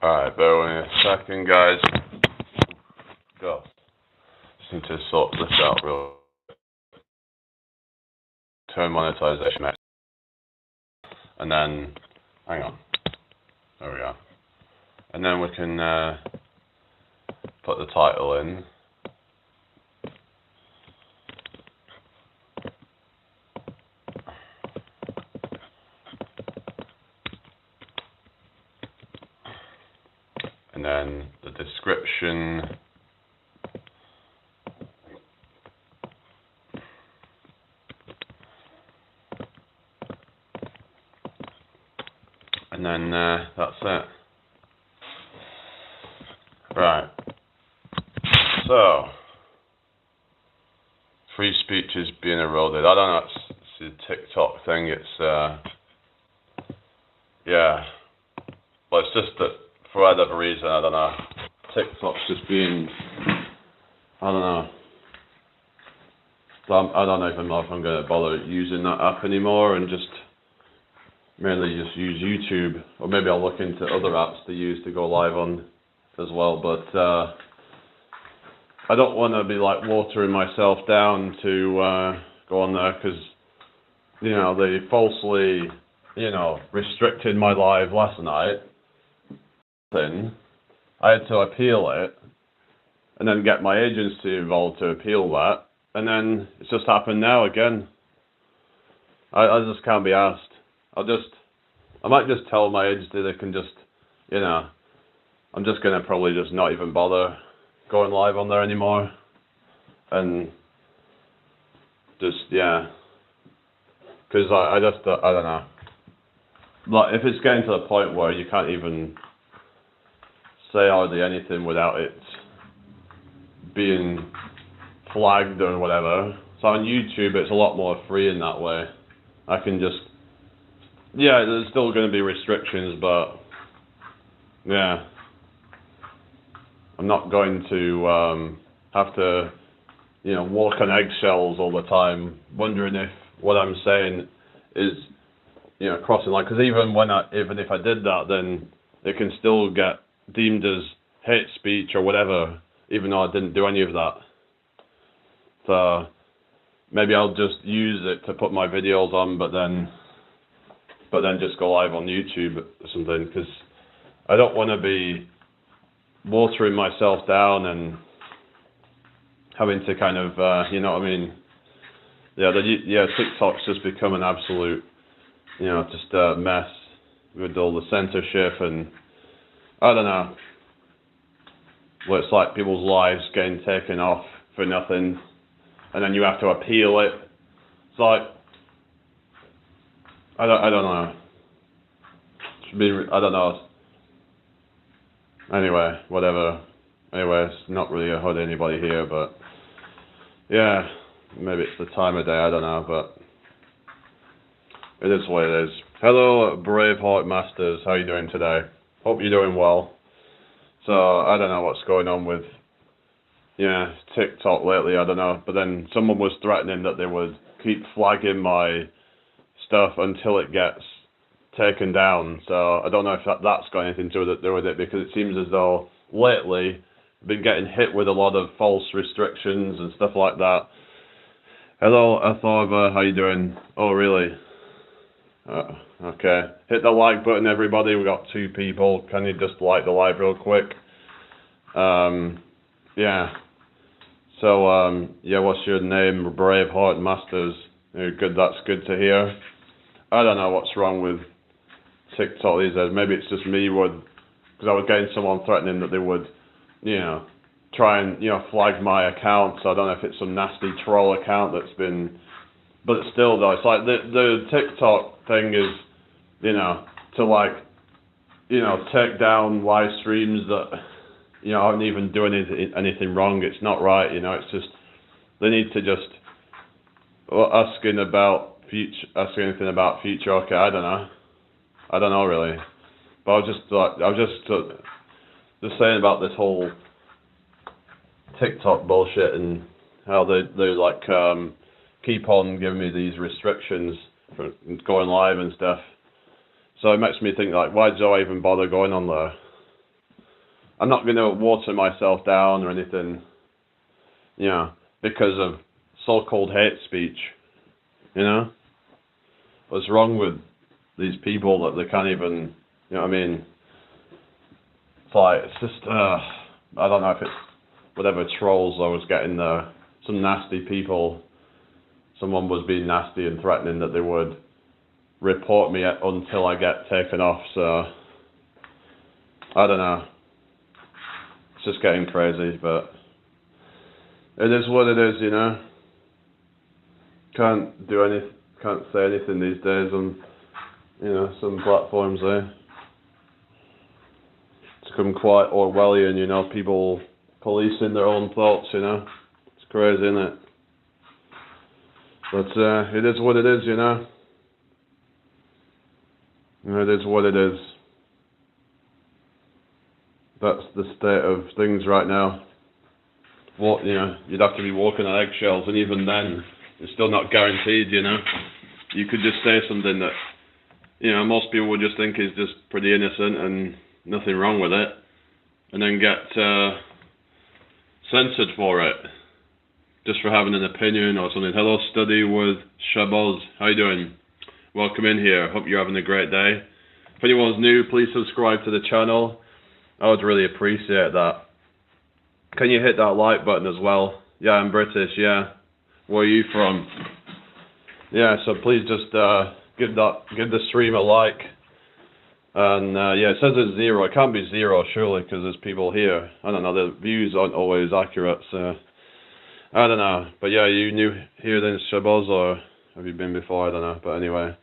Alright, bear with me a second, guys. Go. Just need to sort this out real quick. Turn monetization next. And then, hang on. There we go. And then we can put the title in. And then the description. And then that's it. Right. So, free speech is being eroded. I don't know, it's a TikTok thing. It's, yeah. But it's just that for whatever reason, I don't know. TikTok's just being, I don't know. I don't even know if I'm going to bother using that app anymore and just mainly just use YouTube, or maybe I'll look into other apps to use to go live on as well, but I don't want to be like watering myself down to go on there, because you know, they falsely, you know, restricted my live last night. Then I had to appeal it and then get my agency involved to appeal that, and then it's just happened now again. I just can't be asked. I might just tell my agency they can just, you know, I'm just going to probably just not even bother going live on there anymore. And just, yeah. Because I don't know. Like, if it's getting to the point where you can't even say hardly anything without it being flagged or whatever. So on YouTube, it's a lot more free in that way. I can just, yeah, there's still going to be restrictions, but yeah, I'm not going to have to, you know, walk on eggshells all the time, wondering if what I'm saying is, you know, crossing line. Because even if I did that, then it can still get deemed as hate speech or whatever, even though I didn't do any of that. So maybe I'll just use it to put my videos on, but then just go live on YouTube or something, because I don't want to be watering myself down and having to kind of, you know what I mean? Yeah, TikTok's just become an absolute, you know, just a mess with all the censorship, and I don't know. Well, it's like people's lives getting taken off for nothing, and then you have to appeal it. It's like, I don't know. Should be, I don't know. Anyway, whatever. Anyway, it's not really a hood anybody here, but yeah, maybe it's the time of day, I don't know, but it is what it is. Hello, Braveheart Masters, how are you doing today? Hope you're doing well. So, I don't know what's going on with, yeah, TikTok lately, I don't know, but then someone was threatening that they would keep flagging my stuff until it gets taken down. So I don't know if that's got anything to do with it, because it seems as though lately I've been getting hit with a lot of false restrictions and stuff like that. Hello, Athorva, how you doing? Oh, really? Okay. Hit the like button, everybody. We got 2 people. Can you just like the live real quick? Yeah. So, yeah, what's your name? Braveheart Masters. Good. That's good to hear. I don't know what's wrong with TikTok these days. Maybe it's just me, because I was getting someone threatening that they would, you know, try and, you know, flag my account. So I don't know if it's some nasty troll account that's been, but it's still though, it's like the TikTok thing is, you know, to like, you know, take down live streams that, you know, aren't even doing anything wrong. It's not right, you know. It's just they need to just asking anything about future. Okay, I don't know really, but I was just saying about this whole TikTok bullshit and how they like keep on giving me these restrictions for going live and stuff. So it makes me think, like, why do I even bother going on there? I'm not going to water myself down or anything, you know, because of so-called hate speech, you know? What's wrong with these people that they can't even, you know what I mean? It's like, it's just, I don't know if it's whatever trolls I was getting there. Some nasty people, someone was being nasty and threatening that they would report me until I get taken off, so I don't know. It's just getting crazy, but it is what it is, you know. Can't say anything these days on, you know, some platforms there. It's become quite Orwellian, you know, people policing their own thoughts, you know. It's crazy, isn't it? But it is what it is, you know. It is what it is. That's the state of things right now. What, you know, you'd have to be walking on eggshells, and even then, it's still not guaranteed, you know. You could just say something that, you know, most people would just think is just pretty innocent and nothing wrong with it, and then get censored for it, just for having an opinion or something. Hello, Study with Shaboz. How you doing? Welcome in here. Hope you're having a great day. If anyone's new, please subscribe to the channel. I would really appreciate that. Can you hit that like button as well? Yeah, I'm British, yeah. Where are you from? Yeah, so please just give the stream a like. And yeah, it says it's 0. It can't be 0 surely, because there's people here. I don't know, the views aren't always accurate, so I don't know. But yeah, you new here then, Shaboz, or have you been before? I don't know. But anyway,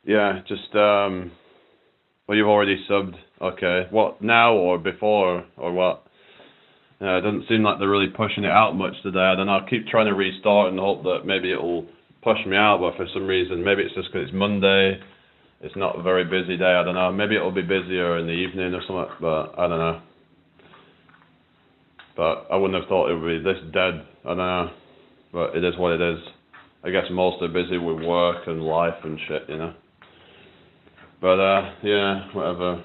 yeah, just well, you've already subbed. Okay, what, now or before or what? Yeah, it doesn't seem like they're really pushing it out much today. I don't know. I'll keep trying to restart and hope that maybe it'll push me out, but for some reason, maybe it's just because it's Monday. It's not a very busy day. I don't know. Maybe it'll be busier in the evening or something, but I don't know. But I wouldn't have thought it would be this dead. I don't know. But it is what it is. I guess most are busy with work and life and shit, you know. But yeah, whatever.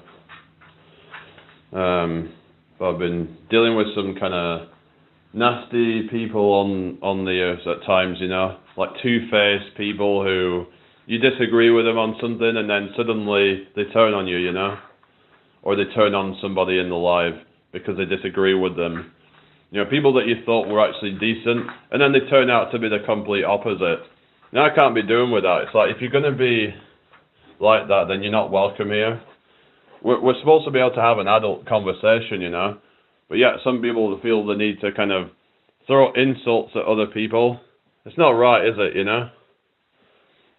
But I've been dealing with some kind of nasty people on the earth at times, you know, like two-faced people who you disagree with them on something and then suddenly they turn on you, you know, or they turn on somebody in the live because they disagree with them. You know, people that you thought were actually decent, and then they turn out to be the complete opposite. Now, I can't be doing with that. It's like, if you're going to be like that, then you're not welcome here. We're supposed to be able to have an adult conversation, you know, but yet some people feel the need to kind of throw insults at other people. It's not right, is it, you know?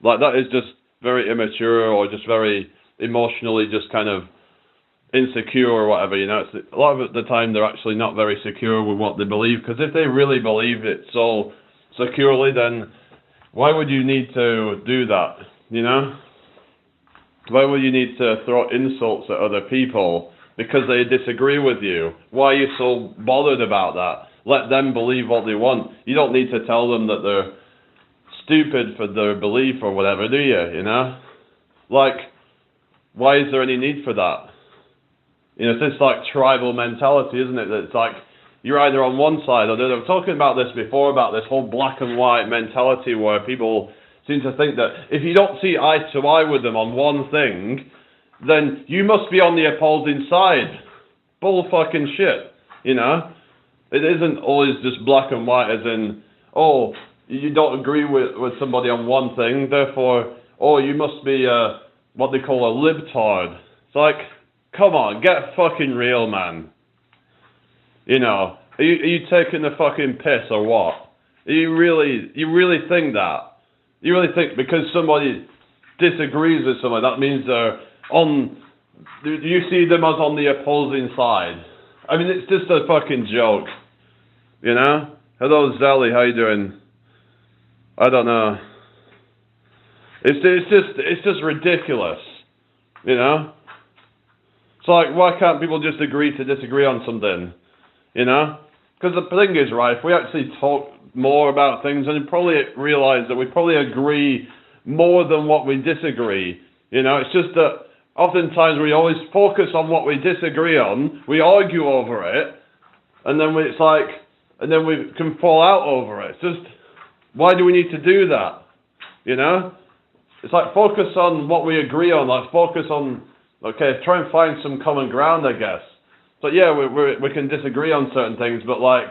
Like, that is just very immature, or just very emotionally just kind of insecure or whatever, you know. It's, a lot of the time they're actually not very secure with what they believe, because if they really believe it so securely, then why would you need to do that, you know? Why would you need to throw insults at other people because they disagree with you? Why are you so bothered about that? Let them believe what they want. You don't need to tell them that they're stupid for their belief or whatever, do you? You know? Like, why is there any need for that? You know, it's this like tribal mentality, isn't it? That it's like you're either on one side or the other. I'm talking about this before, about this whole black and white mentality where people seem to think that if you don't see eye to eye with them on one thing, then you must be on the opposing side. Bull fucking shit, you know? It isn't always just black and white as in, oh, you don't agree with somebody on one thing, therefore, oh, you must be what they call a libtard. It's like, come on, get fucking real, man. You know, are you taking the fucking piss or what? You really think that? You really think because somebody disagrees with somebody, that means they're on, do you see them as on the opposing side? I mean, it's just a fucking joke, you know? Hello, Zelly, how you doing? I don't know. It's just ridiculous, you know? It's like, why can't people just agree to disagree on something, you know? Because the thing is, right, if we actually talk more about things, and you probably realize that we probably agree more than what we disagree. You know, it's just that oftentimes we always focus on what we disagree on, we argue over it, and then it's like, and then we can fall out over it. It's just, why do we need to do that? You know? It's like, focus on what we agree on. Like, focus on, okay, try and find some common ground, I guess. So yeah, we can disagree on certain things, but like,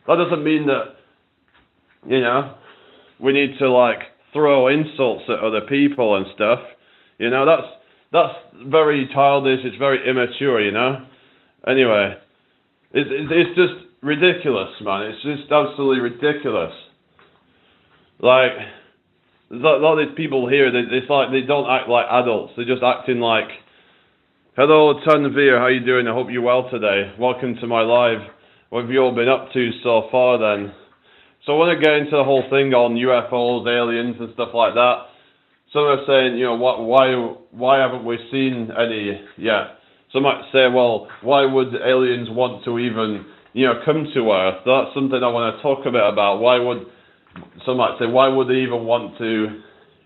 that doesn't mean that, you know, we need to like throw insults at other people and stuff. You know, that's very childish. It's very immature. You know. Anyway, it's just ridiculous, man. It's just absolutely ridiculous. Like, there's a lot of these people here. It's like they don't act like adults. They're just acting like, "Hello, Tanvir. How you doing? I hope you're well today. Welcome to my live. What have you all been up to so far then?" So I want to get into the whole thing on UFOs, aliens and stuff like that. Some are saying, you know, why haven't we seen any yet? Some might say, well, why would aliens want to even, you know, come to Earth? That's something I want to talk a bit about. Some might say, why would they even want to,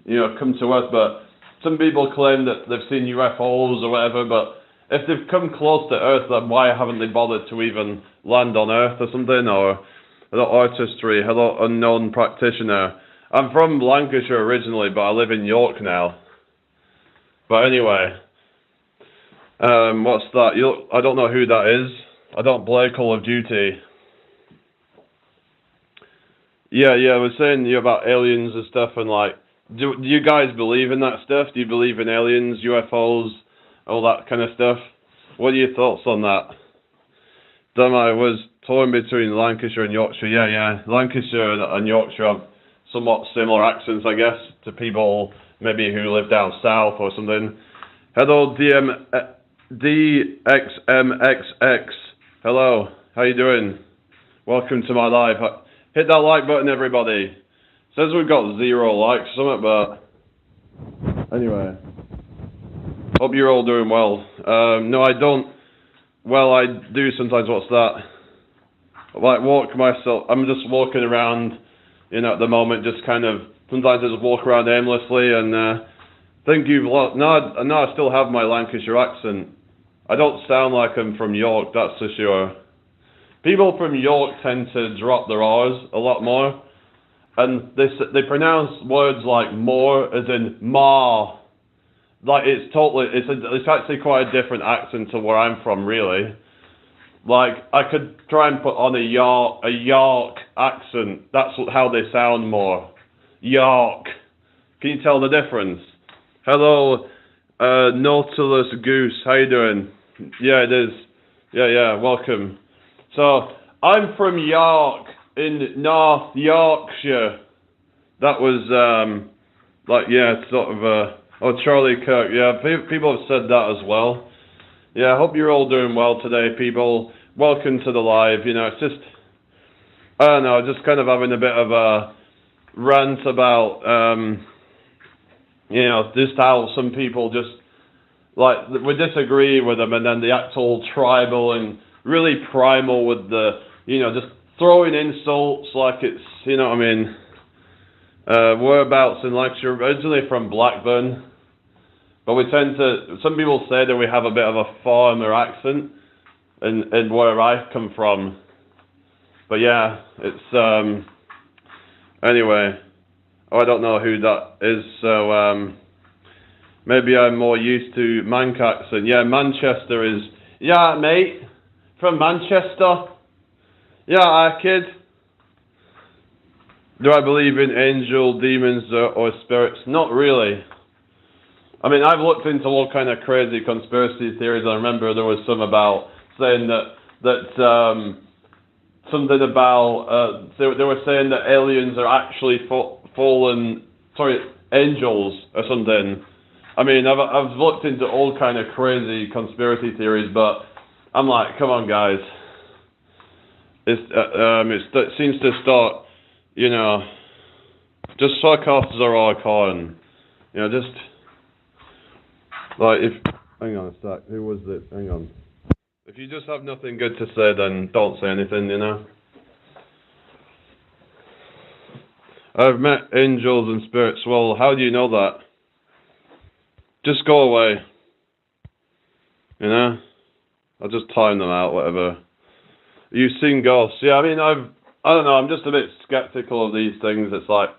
you know, come to Earth? But some people claim that they've seen UFOs or whatever, but if they've come close to Earth, then why haven't they bothered to even land on Earth or something? Or, hello, artistry, hello, unknown practitioner. I'm from Lancashire originally, but I live in York now. But anyway, what's that? I don't know who that is. I don't play Call of Duty. Yeah, I was saying about aliens and stuff, and like, do you guys believe in that stuff? Do you believe in aliens, UFOs, all that kind of stuff? What are your thoughts on that? I was torn between Lancashire and Yorkshire. Yeah. Lancashire and Yorkshire have somewhat similar accents, I guess, to people maybe who live down south or something. Hello, DXMXX. Hello, how you doing? Welcome to my live. Hit that like button, everybody. Says we've got 0 likes or something, but anyway. Hope you're all doing well. No, I don't. Well, I do sometimes. What's that? Like, walk myself. I'm just walking around, you know, at the moment, just kind of, sometimes I just walk around aimlessly, and think you've lost. No, I still have my Lancashire accent. I don't sound like I'm from York, that's for sure. People from York tend to drop their R's a lot more, and they pronounce words like more as in ma. Like, it's actually quite a different accent to where I'm from, really. Like, I could try and put on a York accent. That's how they sound more. York. Can you tell the difference? Hello, Nautilus Goose. How you doing? Yeah, it is. Yeah, welcome. So, I'm from York, in North Yorkshire. That was, sort of, oh, Charlie Kirk. Yeah, people have said that as well. Yeah, I hope you're all doing well today, people. Welcome to the live. You know, it's just, I don't know, just kind of having a bit of a rant about, you know, just how some people just, like, we disagree with them, and then they act all tribal and really primal with the, you know, just throwing insults like it's, you know what I mean. Whereabouts in Lancashire, originally from Blackburn, but we tend to, some people say that we have a bit of a farmer accent in where I come from. But yeah, it's, anyway, I don't know who that is, so, maybe I'm more used to Manc accent. Yeah, Manchester is, yeah, mate, from Manchester. Yeah, kid. Do I believe in angel, demons, or spirits? Not really. I mean, I've looked into all kind of crazy conspiracy theories. I remember there was some about saying that something about they were saying that aliens are actually angels or something. I mean, I've looked into all kind of crazy conspiracy theories, but I'm like, come on, guys. It seems to start, you know, just fuck off Zorak Khan. You know, just like, hang on a sec, who was it? Hang on. If you just have nothing good to say, then don't say anything, you know. I've met angels and spirits. Well, how do you know that? Just go away. You know, I'll just time them out, whatever. You've seen ghosts? Yeah, I mean, I don't know. I'm just a bit skeptical of these things. It's like,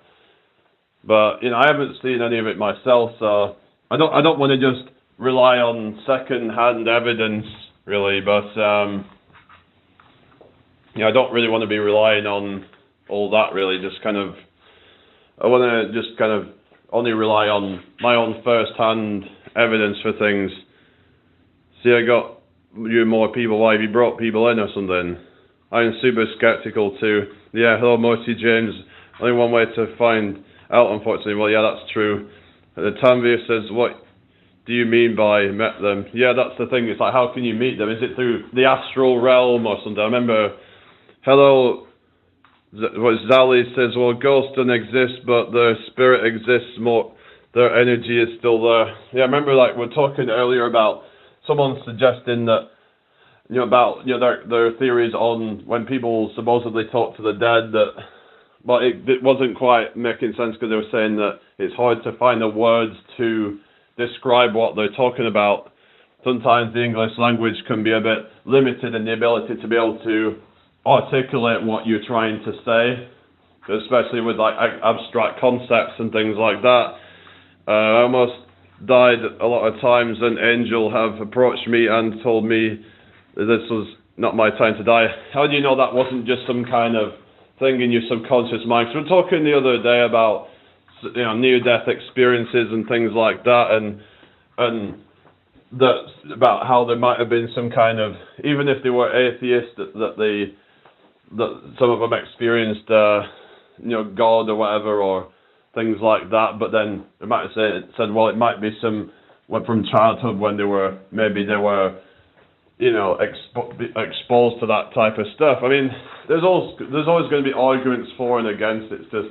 but you know, I haven't seen any of it myself, so I don't want to just rely on second-hand evidence, really. But yeah, I don't really want to be relying on all that. Really, just kind of, I want to just kind of only rely on my own first-hand evidence for things. See, I got you more people. Why have you brought people in or something? I'm super skeptical too. Yeah, hello, Morty James. Only one way to find out, unfortunately. Well, yeah, that's true. Tanvir says, what do you mean by met them? Yeah, that's the thing. It's like, how can you meet them? Is it through the astral realm or something? I remember, hello, what Zali says, well, ghosts don't exist, but their spirit exists more. Their energy is still there. Yeah, I remember, like, we're talking earlier about someone suggesting that, you know, about, you know, their theories on when people supposedly talk to the dead, that, but it wasn't quite making sense because they were saying that it's hard to find the words to describe what they're talking about. Sometimes the English language can be a bit limited in the ability to be able to articulate what you're trying to say, especially with like abstract concepts and things like that. I almost died a lot of times, and Angel have approached me and told me that this was not my time to die. How do you know that wasn't just some kind of thing in your subconscious mind? So we're talking the other day about, you know, near-death experiences and things like that, and that's about how there might have been some kind of, even if they were atheists, that some of them experienced, you know, God or whatever, or things like that. But then they might have said, well, it might be some from childhood when they were, you know, exposed to that type of stuff. I mean, there's always going to be arguments for and against. It's just,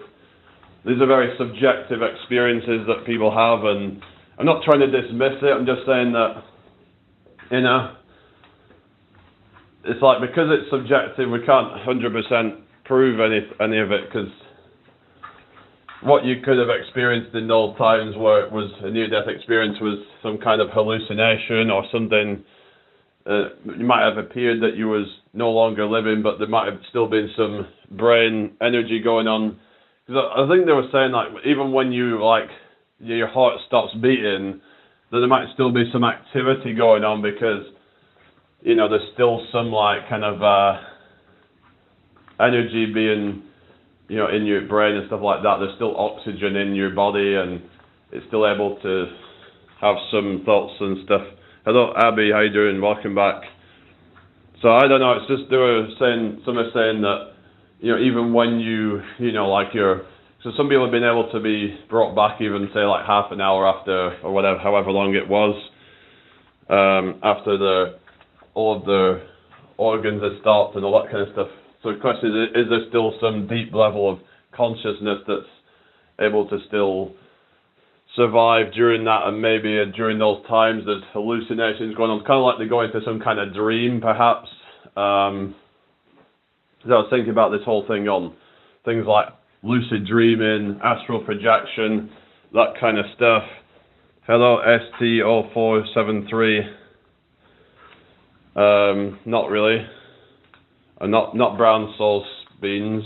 these are very subjective experiences that people have, and I'm not trying to dismiss it. I'm just saying that, you know, it's like, because it's subjective, we can't 100% prove any of it, because what you could have experienced in those times where it was a near-death experience was some kind of hallucination or something. You might have appeared that you was no longer living, but there might have still been some brain energy going on. Because I think they were saying, like, even when you, like, your heart stops beating, that there might still be some activity going on, because, you know, there's still some, like, kind of energy being, you know, in your brain and stuff like that. There's still oxygen in your body, and it's still able to have some thoughts and stuff. Hello, Abby, how you doing? Welcome back. So I don't know, it's just, they were saying, some are saying that, you know, even when you know, like so some people have been able to be brought back even, say, like half an hour after, or whatever, however long it was, after all of the organs had stopped and all that kind of stuff. So the question is there still some deep level of consciousness that's able to still survive during that, and maybe during those times there's hallucinations going on, kind of like they go into some kind of dream, perhaps. I was thinking about this whole thing on things like lucid dreaming, astral projection, that kind of stuff. Hello, ST0473. Not really. Not brown sauce beans.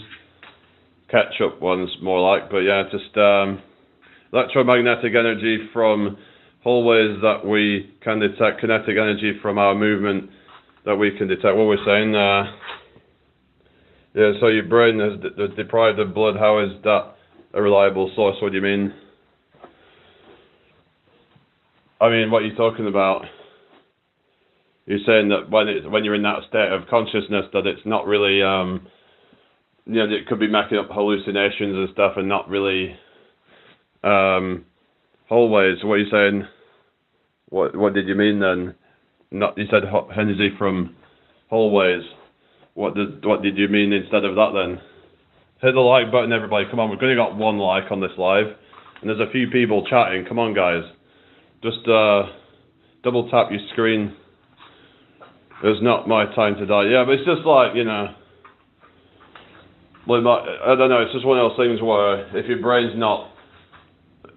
Ketchup ones, more like. But yeah, just electromagnetic energy from hallways that we can detect, kinetic energy from our movement that we can detect. What we're saying, yeah, so your brain is deprived of blood. How is that a reliable source? What do you mean? I mean, what are you talking about? You're saying that when you're in that state of consciousness, that it's not really, you know, it could be making up hallucinations and stuff, and not really hallways. What are you saying? What did you mean then? Not, you said energy from hallways. What did you mean instead of that then? Hit the like button, everybody. Come on, we've only got one like on this live, and there's a few people chatting. Come on, guys. Just double tap your screen. It's not my time to die. Yeah, but it's just like, you know, I don't know, it's just one of those things where if your brain's not,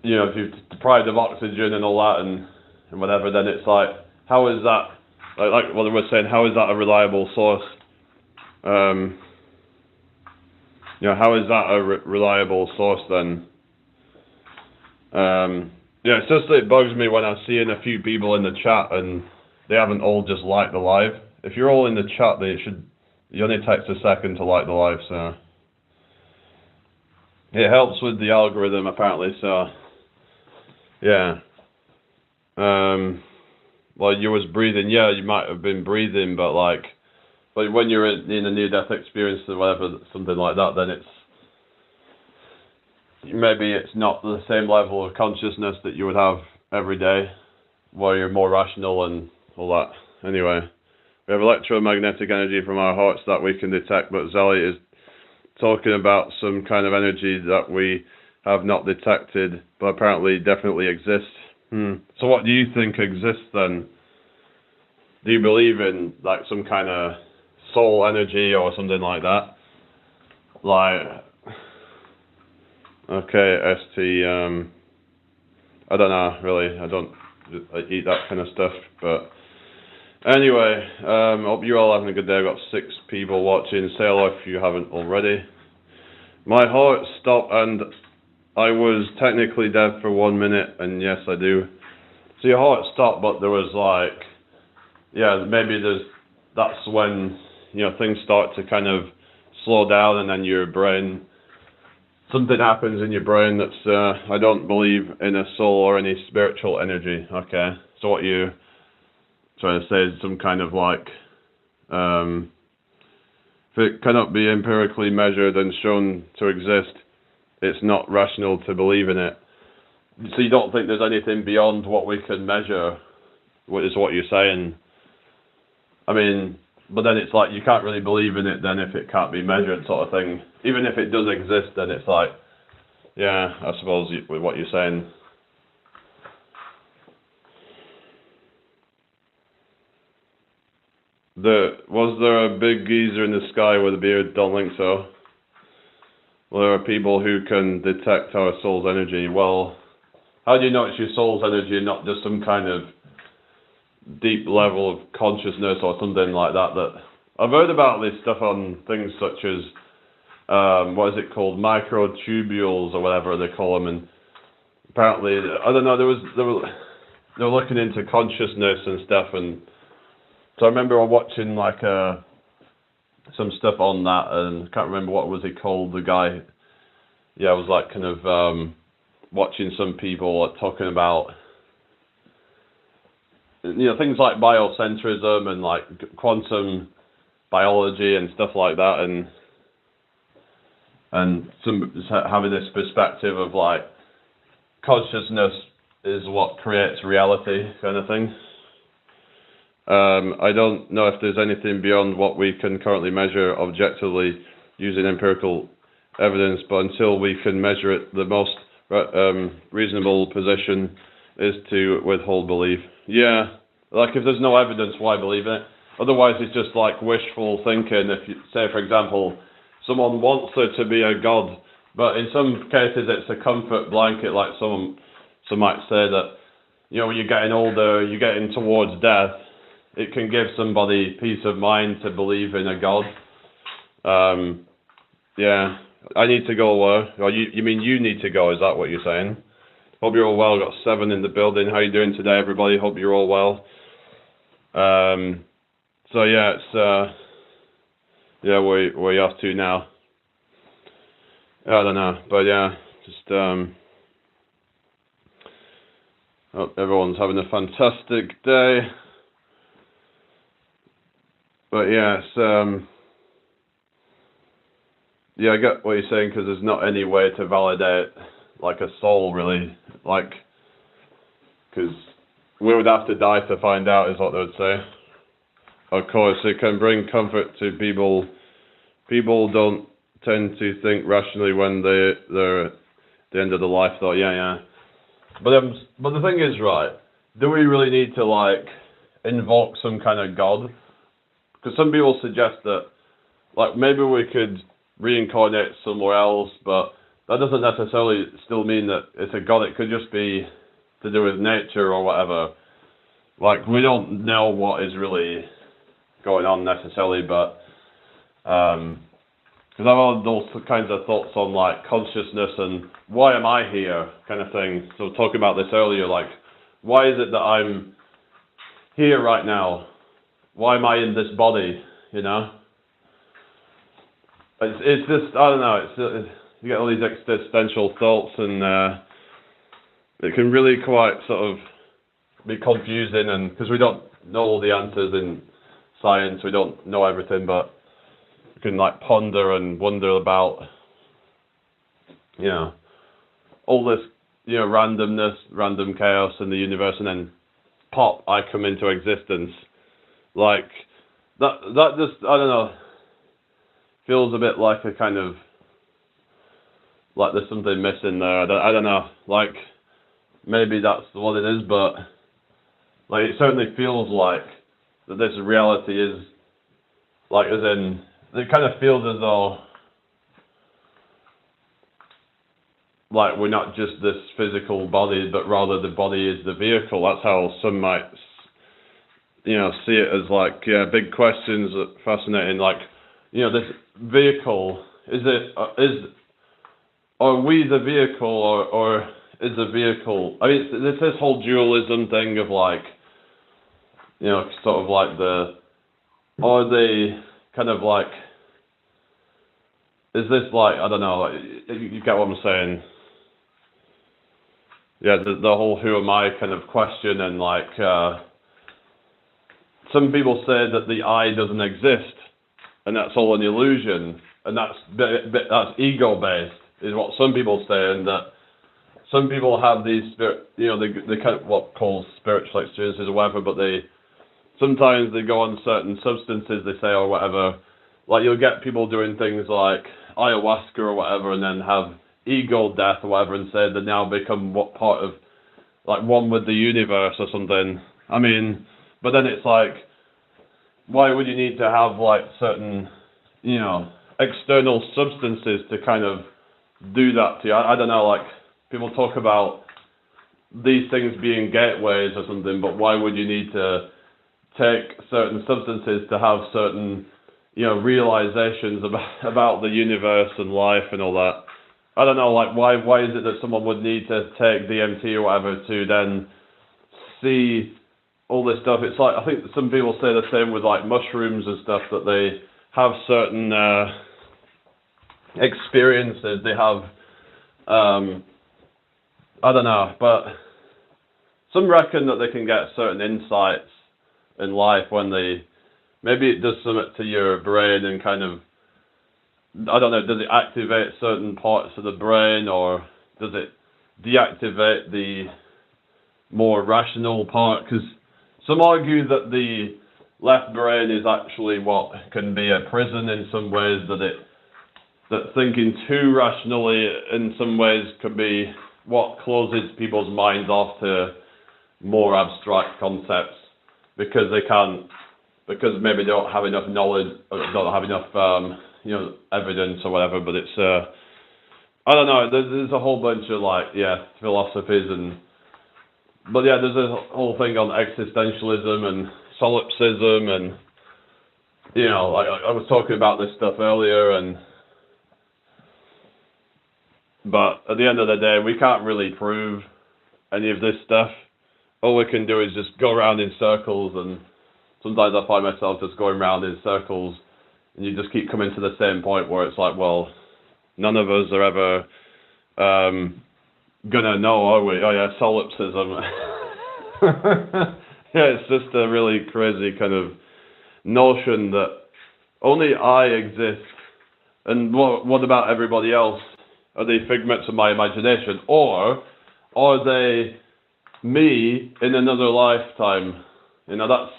you know, if you're deprived of oxygen and all that and whatever, then it's like, how is that like what I was saying, how is that a reliable source? How is that a reliable source then? It's just that it bugs me when I see a few people in the chat and they haven't all just liked the live. If you're all in the chat, you only takes a second to like the live, so it helps with the algorithm apparently. So yeah. Well, you was breathing. Yeah, you might have been breathing, but when you're in a near-death experience or whatever, something like that, then maybe it's not the same level of consciousness that you would have every day, where you're more rational and all that. Anyway, we have electromagnetic energy from our hearts that we can detect, but Zelly is talking about some kind of energy that we have not detected, but apparently definitely exists. So what do you think exists then? Do you believe in like some kind of soul energy or something like that? Okay, ST, I don't know, really. I eat that kind of stuff, but anyway, hope you're all having a good day. I've got 6 people watching. Say hello if you haven't already. My heart stopped and I was technically dead for 1 minute, and yes, I do. So your heart stopped, but there was maybe that's when, things start to kind of slow down, and then your brain, something happens in your brain that's, I don't believe in a soul or any spiritual energy, okay? So what you trying to say is some kind of if it cannot be empirically measured and shown to exist, it's not rational to believe in it. So you don't think there's anything beyond what we can measure, is what you're saying? I mean, but then it's like you can't really believe in it then if it can't be measured, sort of thing. Even if it does exist, then it's like, yeah, I suppose with what you're saying. Was there a big geezer in the sky with a beard? Don't think so. Well, there are people who can detect our soul's energy. Well, how do you know it's your soul's energy and not just some kind of deep level of consciousness or something like that? That I've heard about this stuff on things such as what is it called, microtubules or whatever they call them, and apparently I don't know. They were looking into consciousness and stuff, and so I remember watching some stuff on that, and I can't remember what was he called, the guy. Yeah, I was kind of watching some people talking about things like biocentrism and quantum biology and stuff like that, and some having this perspective of consciousness is what creates reality kind of thing. I don't know if there's anything beyond what we can currently measure objectively using empirical evidence, but until we can measure it, the most reasonable position is to withhold belief. Yeah, if there's no evidence, why believe it? Otherwise, it's just wishful thinking. If you say, for example, someone wants there to be a God, but in some cases it's a comfort blanket, some might say that, when you're getting older, you're getting towards death, it can give somebody peace of mind to believe in a God. Yeah, I need to go. Or you mean you need to go? Is that what you're saying? Hope you're all well. Got 7 in the building. How you doing today, everybody? Hope you're all well. So yeah, it's where you off to now? I don't know, but yeah, just hope everyone's having a fantastic day. But yeah, it's I get what you're saying, because there's not any way to validate a soul, really, because we would have to die to find out, is what they would say. Of course, it can bring comfort to people. People don't tend to think rationally when they're at the end of the life, though. Yeah. But the thing is, right? Do we really need to invoke some kind of God? Because some people suggest that maybe we could reincarnate somewhere else, but that doesn't necessarily still mean that it's a God. It could just be to do with nature or whatever. like, we don't know what is really going on necessarily, but because I've had those kinds of thoughts on like consciousness and why am I here kind of thing. So talking about this earlier, like, why is it that I'm here right now? Why am I in this body? You know, it's just, I don't know. It's you get all these existential thoughts, and it can really quite sort of be confusing, and because we don't know all the answers in science, we don't know everything, but you can like ponder and wonder about, you know, all this, you know, randomness, random chaos in the universe, and then pop, I come into existence. Like that just, I don't know, feels a bit like a kind of like there's something missing there. I don't know, like maybe that's what it is, but like it certainly feels like that this reality is like, as in, it kind of feels as though like we're not just this physical body, but rather the body is the vehicle. That's how some might, you know, see it as like, yeah, big questions, fascinating. Like, you know, this vehicle, are we the vehicle, or is the vehicle? I mean, it's this whole dualism thing of like, you know, sort of like are they kind of like, is this like, I don't know, like, you get what I'm saying? Yeah, the whole who am I kind of question, and like, some people say that the I doesn't exist, and that's all an illusion, and that's ego based, is what some people say, and that some people have these you know, they kind of what calls spiritual experiences or whatever, but sometimes they go on certain substances, they say, or whatever. Like, you'll get people doing things like ayahuasca or whatever, and then have ego death or whatever, and say they now become what part of, like, one with the universe or something. I mean, but then it's like, why would you need to have like certain, you know, external substances to kind of do that to you? I don't know, like, people talk about these things being gateways or something, but why would you need to take certain substances to have certain, you know, realizations about the universe and life and all that? I don't know, like, why is it that someone would need to take DMT or whatever to then see all this stuff? It's like, I think some people say the same with like mushrooms and stuff, that they have certain experiences. They have, I don't know, but some reckon that they can get certain insights in life when maybe it does something to your brain and kind of, I don't know, does it activate certain parts of the brain, or does it deactivate the more rational part? Because some argue that the left brain is actually what can be a prison in some ways, that thinking too rationally in some ways could be what closes people's minds off to more abstract concepts, because maybe they don't have enough knowledge, or don't have enough you know, evidence or whatever. But it's I don't know, there's a whole bunch of like, yeah, philosophies, but yeah, there's a whole thing on existentialism and solipsism, and, you know, I was talking about this stuff earlier, but at the end of the day, we can't really prove any of this stuff. All we can do is just go around in circles, and sometimes I find myself just going around in circles, and you just keep coming to the same point where it's like, well, none of us are ever gonna know, are we? Oh yeah, solipsism. Yeah, it's just a really crazy kind of notion that only I exist, and what about everybody else? Are they figments of my imagination, or are they me in another lifetime? You know, that's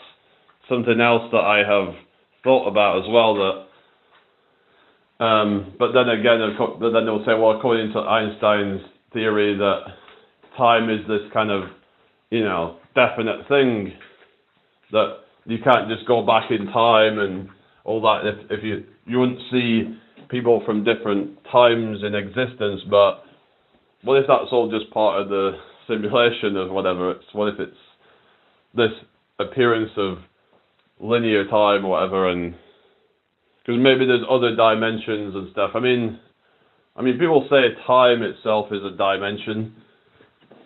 something else that I have thought about as well. That, but then again, they'll say, well, according to Einstein's theory, that time is this kind of, you know, definite thing, that you can't just go back in time and all that. If you wouldn't see people from different times in existence, but what if that's all just part of the simulation of whatever? What if it's this appearance of linear time or whatever, and because maybe there's other dimensions and stuff. I mean, people say time itself is a dimension,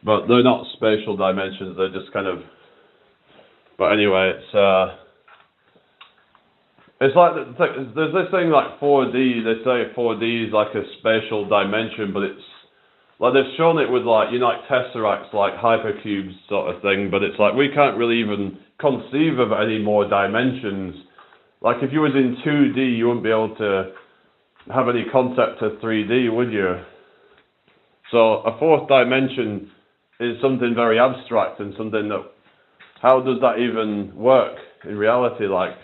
but they're not spatial dimensions. They're just kind of. But anyway, it's like there's this thing like 4D. They say 4D is like a spatial dimension, but it's like they've shown it with like tesseracts, like hypercubes sort of thing. But it's like we can't really even conceive of any more dimensions. Like if you was in 2D, you wouldn't be able to have any concept of 3D, would you? So a fourth dimension is something very abstract and something that, how does that even work in reality? Like,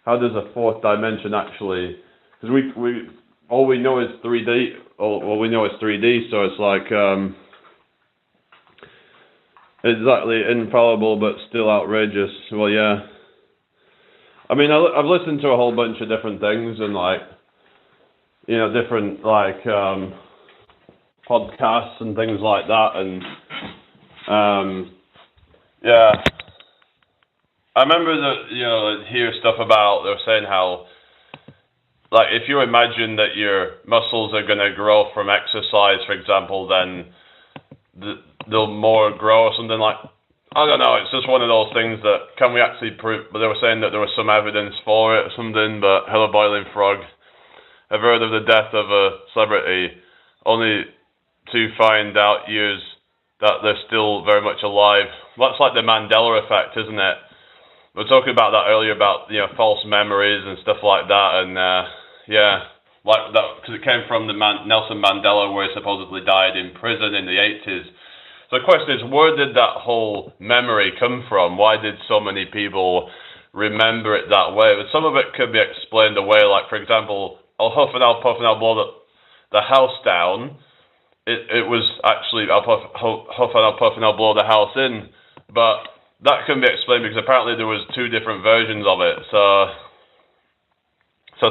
how does a fourth dimension actually, because we all we know is 3D, all we know is 3D, so it's like, exactly infallible but still outrageous. Well, yeah. I mean, I've listened to a whole bunch of different things and like, different like podcasts and things like that, and yeah. I remember that, hear stuff about, they were saying how, like, if you imagine that your muscles are going to grow from exercise, for example, then they'll more grow or something like, I don't know, it's just one of those things that, can we actually prove, but they were saying that there was some evidence for it or something, but hello boiling frog. I've heard of the death of a celebrity, only to find out years that they're still very much alive. Well, that's like the Mandela effect, isn't it? We were talking about that earlier, about false memories and stuff like that, and yeah, like that, because it came from the Nelson Mandela, where he supposedly died in prison in the 80s. So the question is, where did that whole memory come from? Why did so many people remember it that way? But some of it could be explained away, like for example, I'll huff and I'll puff and I'll blow the house down. It was actually I'll huff and I'll puff and I'll blow the house in, but that can be explained because apparently there was two different versions of it. So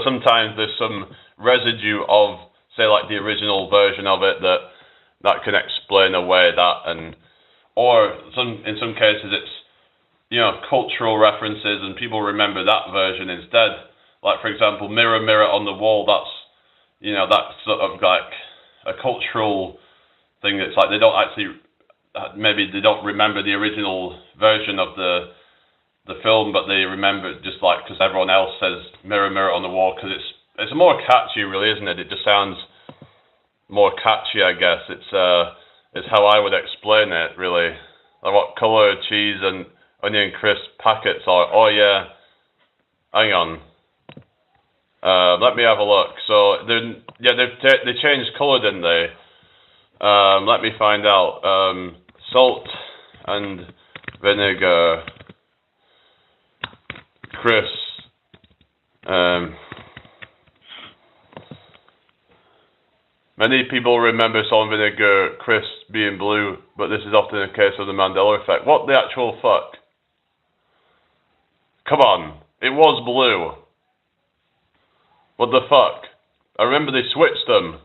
sometimes there's some residue of, say, like the original version of it that can explain away that, or in some cases it's cultural references and people remember that version instead. Like for example, mirror mirror on the wall. That's sort of like a cultural thing. That's like they don't actually. Maybe they don't remember the original version of the film, but they remember it just like because everyone else says mirror mirror on the wall, because it's more catchy, really, isn't it? It just sounds more catchy, I guess. It's how I would explain it, really. Like what colour cheese and onion crisp packets are. Oh yeah, hang on. Let me have a look. So they changed colour, didn't they? Let me find out. Salt and vinegar crisps. Many people remember salt and vinegar crisps being blue, but this is often a case of the Mandela effect. What the actual fuck? Come on, it was blue. What the fuck? I remember they switched them.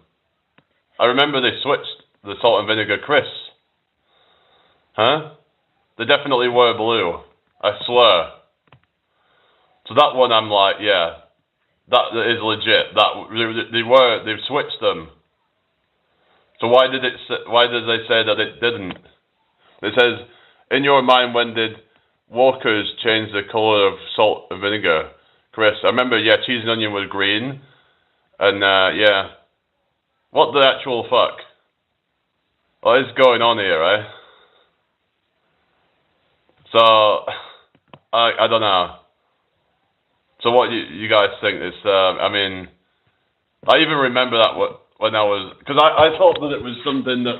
I remember they switched the salt and vinegar crisps. Huh? They definitely were blue. I swear. So that one I'm like, yeah, that is legit. They've switched them. So why did they say that it didn't? It says, in your mind, when did Walker's change the colour of salt and vinegar crisps? I remember, yeah, cheese and onion was green. And yeah. What the actual fuck? What is going on here, eh? So, I don't know. So what you guys think? It's, I mean, I even remember that when I was, because I thought that it was something that,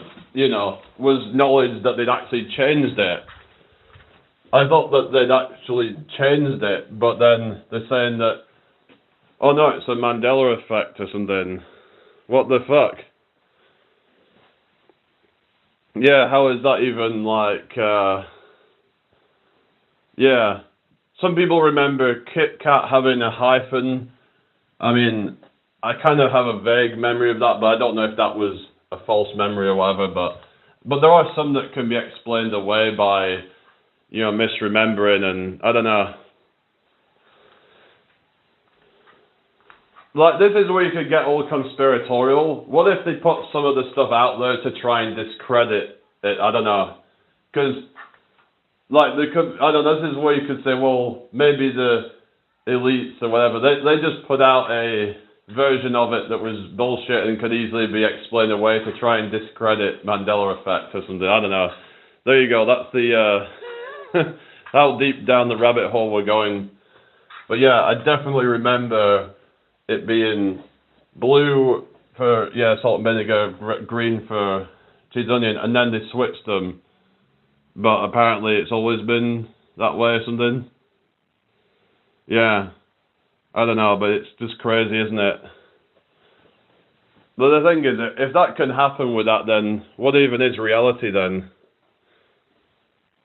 was knowledge that they'd actually changed it. I thought that they'd actually changed it, but then they're saying that, oh no, it's a Mandela effect or something. What the fuck? Yeah, how is that even like, yeah. Some people remember Kit Kat having a hyphen. I mean, I kind of have a vague memory of that, but I don't know if that was a false memory or whatever, but there are some that can be explained away by, misremembering, and I don't know. Like, this is where you could get all conspiratorial. What if they put some of the stuff out there to try and discredit it? I don't know. Because, like, I don't know, this is where you could say, well, maybe the elites or whatever, they just put out a version of it that was bullshit and could easily be explained away to try and discredit Mandela effect or something. I don't know. There you go. That's the, how deep down the rabbit hole we're going. But yeah, I definitely remember it being blue for, salt and vinegar, green for cheese onion, and then they switched them. But apparently it's always been that way or something. Yeah. I don't know, but it's just crazy, isn't it? But the thing is, if that can happen with that, then what even is reality then?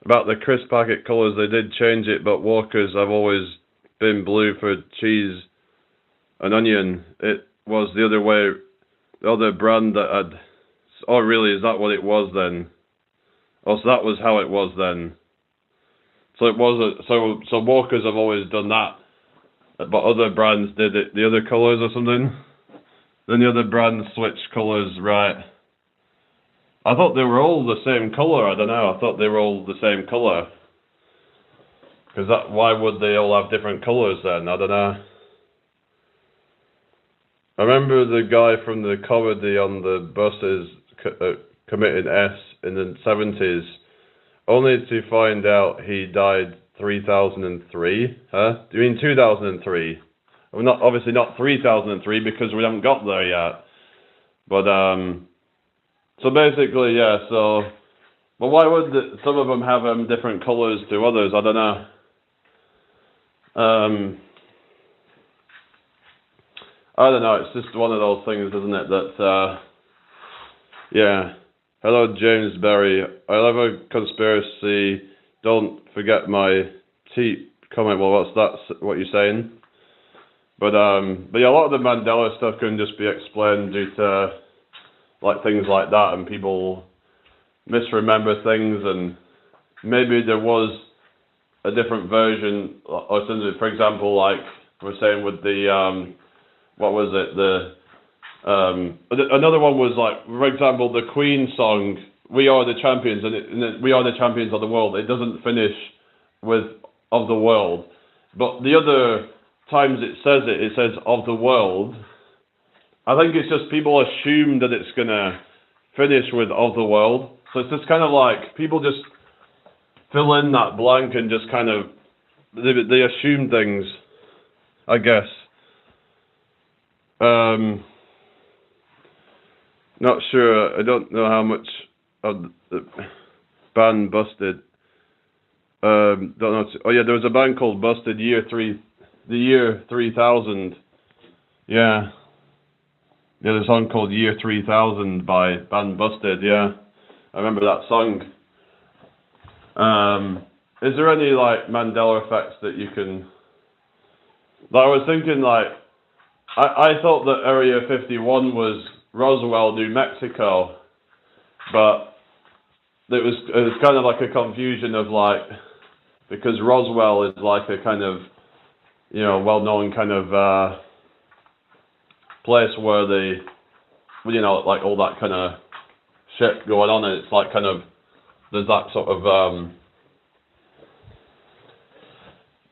About the crisp packet colours, they did change it, but Walkers have always been blue for cheese and onion. It was the other way, the other brand that had... Oh, really? Is that what it was then? Oh, so that was how it was then. So it was so Walkers have always done that, but other brands did it the other colours or something. Then the other brands switched colours, right? I thought they were all the same colour. I don't know. I thought they were all the same colour. Because why would they all have different colours then? I don't know. I remember the guy from the comedy on the buses committing S in the 70s, only to find out he died 3003. Huh? Do you mean 2003? Well, obviously not 3003 because we haven't got there yet. But so basically, yeah. So, but why would some of them have different colours to others? I don't know. I don't know. It's just one of those things, isn't it? That yeah. Hello, James Berry. I love a conspiracy. Don't forget my tea comment. Well, that's what you're saying. But yeah, a lot of the Mandela stuff can just be explained due to like things like that, and people misremember things, and maybe there was a different version, or something. For example, like we're saying with the what was it? Another one was like, for example, the Queen song, "We Are the Champions," and "We Are the Champions of the World." It doesn't finish with "of the world," but the other times it says "of the world." I think it's just people assume that it's gonna finish with "of the world," so it's just kind of like people just fill in that blank and just kind of they assume things, I guess. Not sure. I don't know how much of the band Busted. Don't know. Oh yeah, there was a band called Busted the year 3000. Yeah. Yeah, there's a song called Year 3000 by band Busted. Yeah, I remember that song. Is there any like Mandela effects that you can? Like, I was thinking like. I thought that Area 51 was Roswell, New Mexico, but it was kind of like a confusion of like, because Roswell is like a kind of, well-known kind of place where they, like all that kind of shit going on, and it's like kind of, there's that sort of,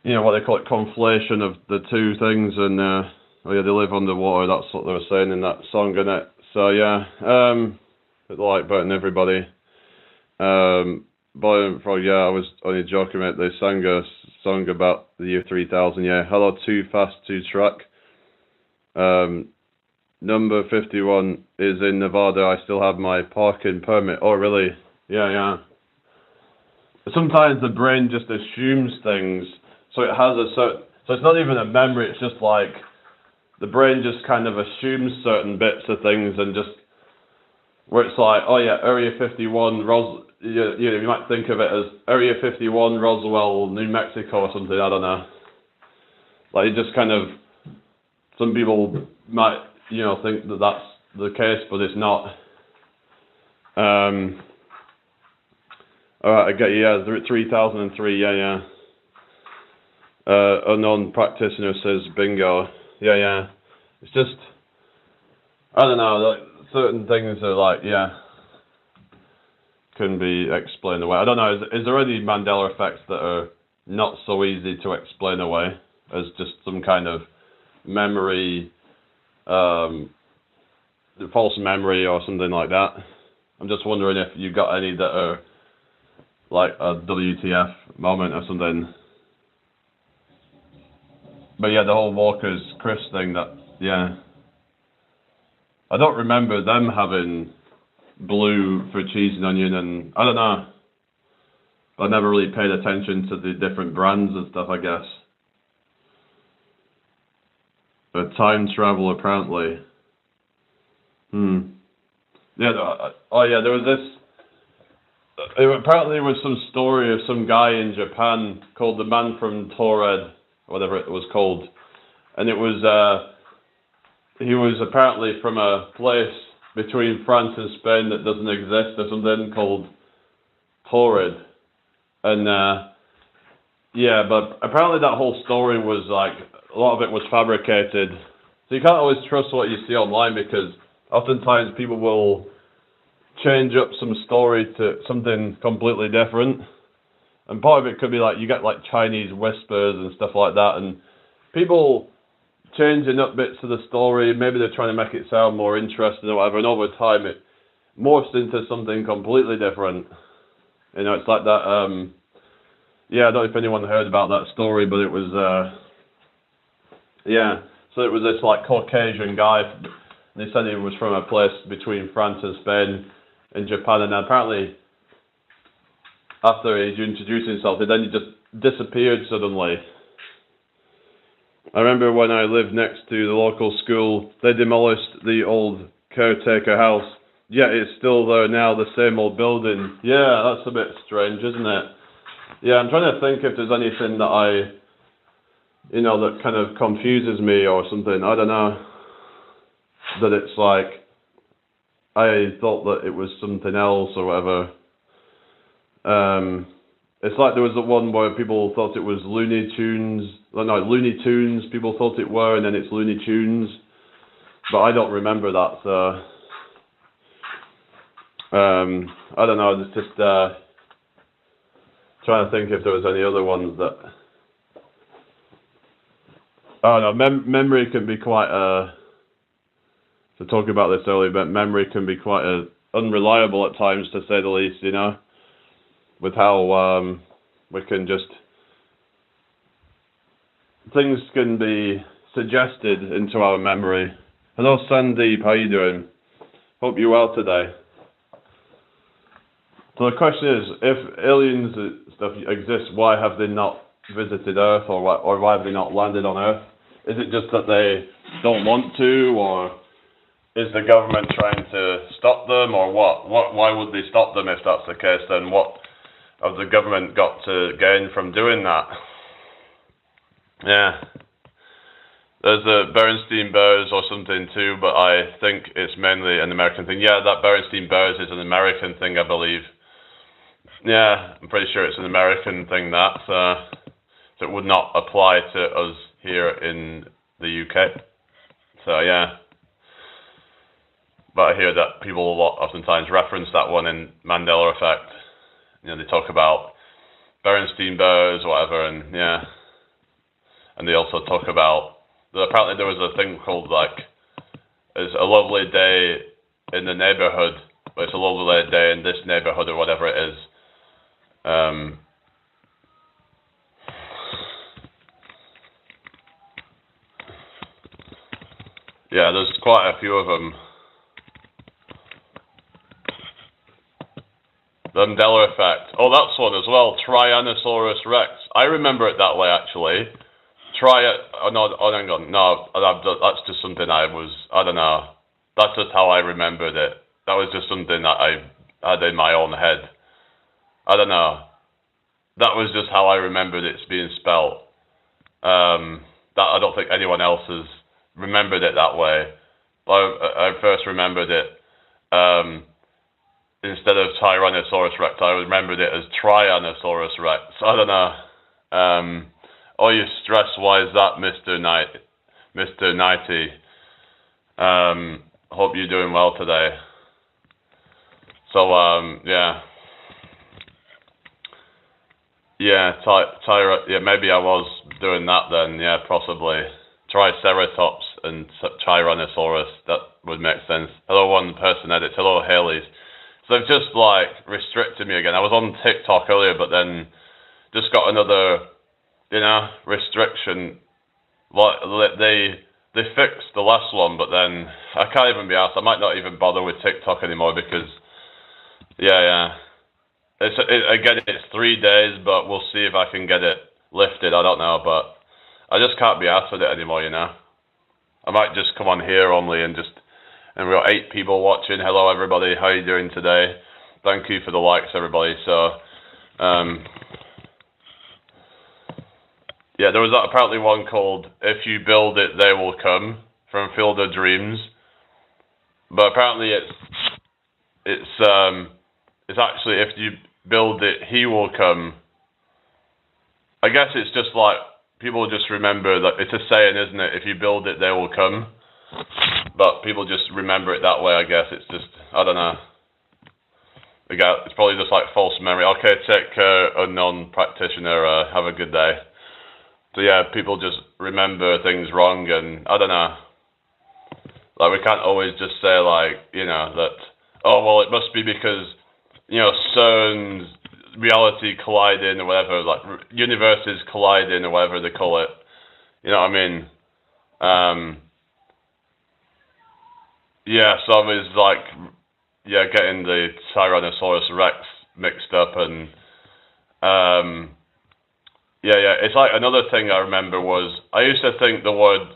what they call it, conflation of the two things, and oh yeah, they live underwater, that's what they were saying in that song, innit? So yeah, it's like burning everybody. Boy Frog, yeah, I was only joking about they sang a song about the year 3000, yeah. Hello, Too Fast to Track. Number 51 is in Nevada, I still have my parking permit. Oh really? Yeah. Sometimes the brain just assumes things, so it has so it's not even a memory, it's just like, the brain just kind of assumes certain bits of things, and just where it's like, oh yeah, Area 51, you might think of it as Area 51, Roswell, New Mexico or something. I don't know. Like, it just kind of, some people might, think that that's the case, but it's not. Alright, I get you, yeah, 3003, yeah. Unknown practitioner says bingo. Yeah. It's just, I don't know, like, certain things are like, yeah, can be explained away. I don't know, is there any Mandela effects that are not so easy to explain away as just some kind of memory, false memory or something like that? I'm just wondering if you got any that are like a WTF moment or something. But yeah, the whole Walker's Chris thing, that, yeah. I don't remember them having blue for cheese and onion, and I don't know. I never really paid attention to the different brands and stuff, I guess. But time travel, apparently. Yeah, oh yeah, there was this. Apparently there was some story of some guy in Japan called the Man from Torred, whatever it was called. And it was, he was apparently from a place between France and Spain that doesn't exist or something, called Torred. And yeah, but apparently that whole story was like, a lot of it was fabricated. So you can't always trust what you see online, because oftentimes people will change up some story to something completely different. And part of it could be like, you get like Chinese whispers and stuff like that, and people changing up bits of the story, maybe they're trying to make it sound more interesting or whatever, and over time it morphs into something completely different. You know, it's like that, yeah, I don't know if anyone heard about that story, but it was, yeah, so it was this like Caucasian guy, and they said he was from a place between France and Spain in Japan, and apparently after he introduced himself, then he just disappeared suddenly. I remember when I lived next to the local school, they demolished the old caretaker house, yet it's still there now, the same old building. Yeah, that's a bit strange, isn't it? Yeah, I'm trying to think if there's anything that you know, that kind of confuses me or something. I don't know. That it's like, I thought that it was something else or whatever. It's like there was the one where people thought it was Looney Tunes. No, Looney Tunes, people thought it were, and then it's Looney Tunes. But I don't remember that, so... I don't know, it's just trying to think if there was any other ones that... Oh no, memory can be quite to talk about this earlier, but memory can be quite unreliable at times, to say the least, you know, with how we can just, things can be suggested into our memory. Hello Sandeep, how you doing? Hope you're well today. So the question is, if aliens stuff exist, why have they not visited Earth, or why have they not landed on Earth? Is it just that they don't want to, or is the government trying to stop them, or what? Why would they stop them if that's the case? Then what have the government got to gain from doing that? Yeah. There's the Berenstein Bears or something too, but I think it's mainly an American thing. Yeah, that Berenstein Bears is an American thing, I believe. Yeah, I'm pretty sure it's an American thing, that. So it would not apply to us here in the UK. So yeah. But I hear that people oftentimes reference that one in Mandela Effect. You know, they talk about Berenstein Bears or whatever, and yeah. And they also talk about, apparently there was a thing called like, it's a lovely day in the neighborhood, but it's a lovely day in this neighborhood or whatever it is. Yeah, there's quite a few of them. The Mandela Effect. Oh, that's one as well. Tyrannosaurus Rex. I remember it that way, actually. Hang on. No, that's just something I don't know. That's just how I remembered it. That was just something that I had in my own head. I don't know. That was just how I remembered it's being spelt. That I don't think anyone else has remembered it that way. I first remembered it instead of Tyrannosaurus Rex, I remembered it as Trianosaurus Rex. I don't know. Oh, you stress, why is that, Mr. Nighty? Hope you're doing well today. So, yeah. Yeah, yeah, maybe I was doing that then, yeah, possibly. Triceratops and Tyrannosaurus, that would make sense. Hello, one person edits. Hello, Haley's. So they've just, like, restricted me again. I was on TikTok earlier, but then just got another, restriction. Like, they fixed the last one, but then I can't even be asked. I might not even bother with TikTok anymore because, yeah. Again, it's 3 days, but we'll see if I can get it lifted. I don't know, but I just can't be asked with it anymore, I might just come on here only and we've got 8 people watching. Hello, everybody. How are you doing today? Thank you for the likes, everybody. So, yeah, there was apparently one called "If You Build It, They Will Come" from Field of Dreams, but apparently it's actually "If You Build It, He Will Come." I guess it's just like people just remember that it's a saying, isn't it? If you build it, they will come. But people just remember it that way. I guess it's just, I don't know. It's probably just like false memory. Okay, take care, unknown practitioner. Have a good day. So yeah, people just remember things wrong, and I don't know. Like, we can't always just say, like, that, oh, well, it must be because, certain reality colliding or whatever, like universes colliding or whatever they call it. You know what I mean? Yeah, so I was like, getting the Tyrannosaurus Rex mixed up, and it's like another thing I remember was I used to think the word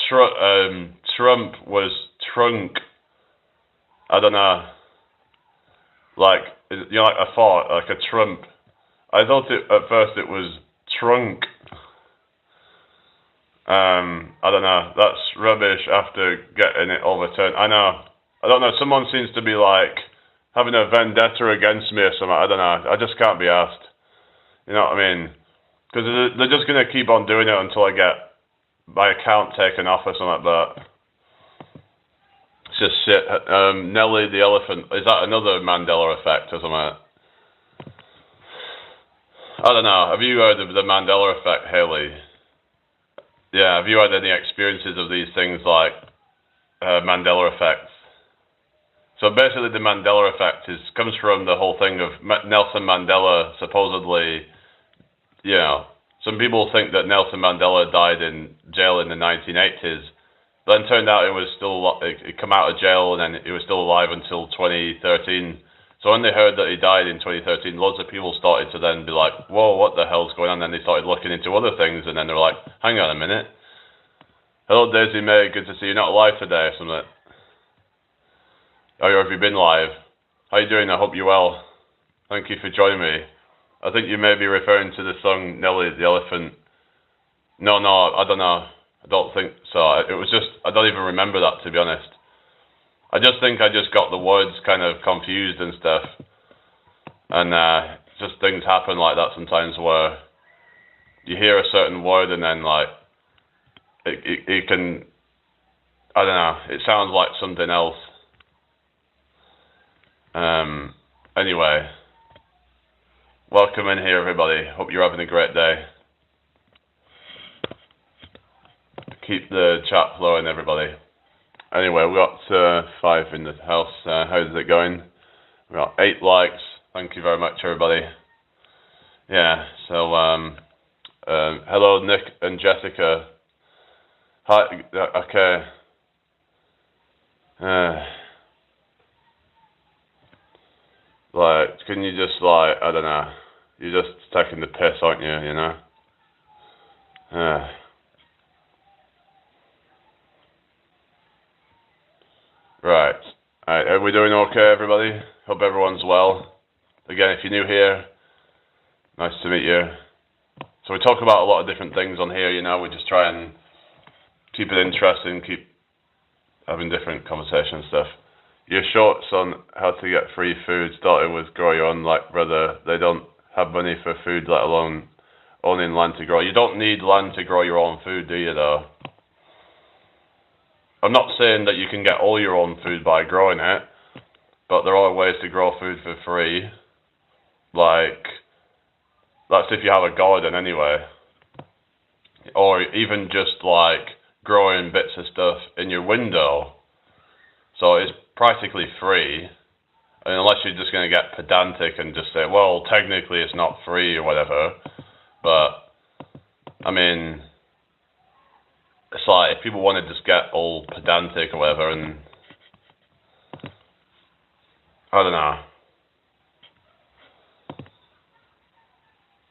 Trump was trunk. I don't know. Like, like I thought, like a trump. I thought at first it was trunk. I don't know. That's rubbish after getting it overturned. I know. I don't know. Someone seems to be like having a vendetta against me or something. I don't know. I just can't be asked. You know what I mean? Because they're just going to keep on doing it until I get my account taken off or something like that. It's just shit. Nelly the elephant. Is that another Mandela effect or something? I don't know. Have you heard of the Mandela effect, Haley? Yeah, have you had any experiences of these things like Mandela effects? So basically the Mandela effect comes from the whole thing of Nelson Mandela supposedly, some people think that Nelson Mandela died in jail in the 1980s. Then it turned out it come out of jail and then he was still alive until 2013. So when they heard that he died in 2013, loads of people started to then be like, whoa, what the hell's going on? And then they started looking into other things, and then they were like, hang on a minute. Hello, Daisy May, good to see you. Not live today or something. Or have you been live? How you doing? I hope you're well. Thank you for joining me. I think you may be referring to the song Nelly the Elephant. No, I don't know. I don't think so. It was just, I don't even remember that, to be honest. I just think I just got the words kind of confused and stuff. And just things happen like that sometimes where you hear a certain word and then like, it can, I don't know, it sounds like something else. Anyway, welcome in here, everybody. Hope you're having a great day. Keep the chat flowing, everybody. Anyway, we got 5 in the house. How's it going? We got 8 likes. Thank you very much, everybody. Yeah. So, hello, Nick and Jessica. Hi. Okay. Like, can you just like, I don't know. You're just taking the piss, aren't you? You know. Right. Alright, are we doing okay, everybody? Hope everyone's well. Again, if you're new here, nice to meet you. So we talk about a lot of different things on here, we just try and keep it interesting, keep having different conversation and stuff. Your shorts on how to get free food started with grow your own, like, brother. They don't have money for food, let alone owning land to grow. You don't need land to grow your own food, do you, though? I'm not saying that you can get all your own food by growing it, but there are ways to grow food for free. Like, that's if you have a garden anyway. Or even just like growing bits of stuff in your window. So it's practically free. And unless you're just going to get pedantic and just say, well, technically it's not free or whatever. But, I mean, it's like if people want to just get all pedantic or whatever, and I don't know.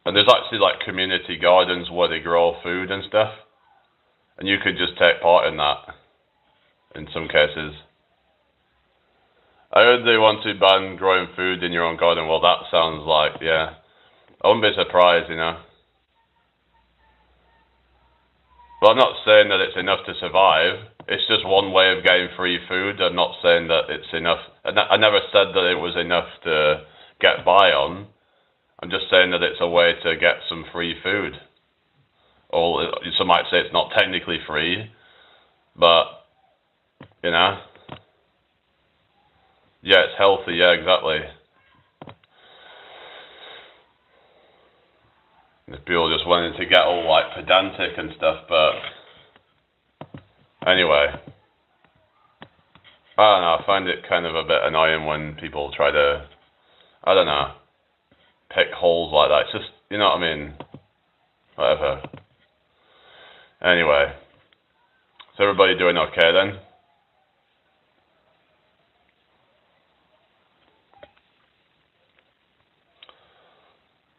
And there's actually like community gardens where they grow food and stuff. And you could just take part in that in some cases. I heard they want to ban growing food in your own garden. Well, that sounds like, yeah. I wouldn't be surprised, you know. Well, I'm not saying that it's enough to survive. It's just one way of getting free food. I'm not saying that it's enough. I never said that it was enough to get by on. I'm just saying that it's a way to get some free food. Or some might say it's not technically free, but, you know. Yeah, it's healthy, yeah, exactly. If people just wanted to get all like pedantic and stuff, but anyway. I don't know, I find it kind of a bit annoying when people try to, I don't know, pick holes like that. It's just, you know what I mean? Whatever. Anyway. Is everybody doing okay then?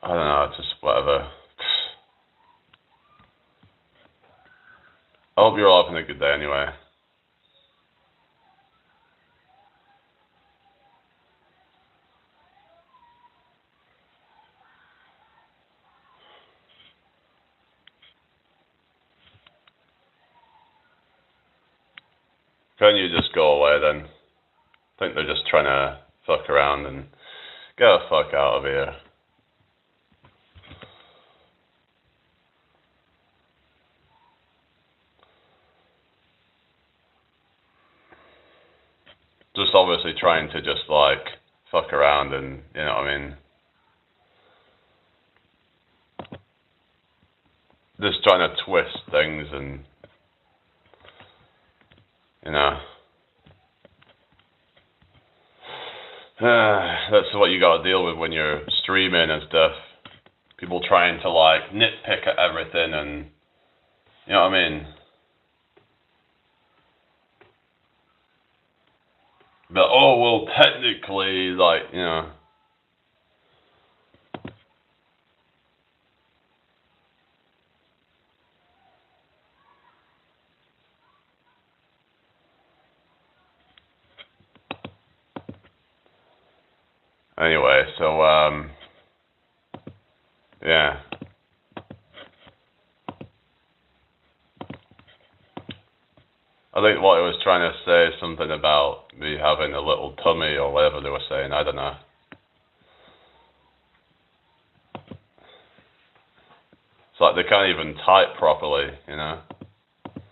I don't know, just whatever. I hope you're all having a good day anyway. Can you just go away then? I think they're just trying to fuck around and get the fuck out of here. Just obviously trying to just like fuck around and, you know what I mean? Just trying to twist things and, you know. That's what you gotta deal with when you're streaming and stuff. People trying to like nitpick at everything and, you know what I mean? But, oh, well, technically, like, you know. Anyway, so, yeah. I think what I was trying to say is something about me having a little tummy or whatever they were saying, I don't know. It's like they can't even type properly, you know. It's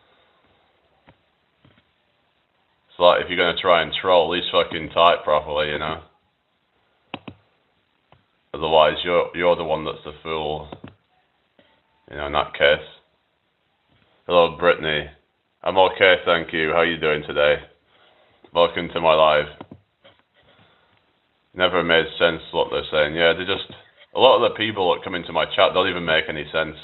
like if you're going to try and troll, at least fucking type properly, you know. Otherwise, you're the one that's the fool, you know, in that case. Hello, Brittany. I'm okay, thank you. How are you doing today? Welcome to my live. Never made sense what they're saying. Yeah, they just... A lot of the people that come into my chat don't even make any sense.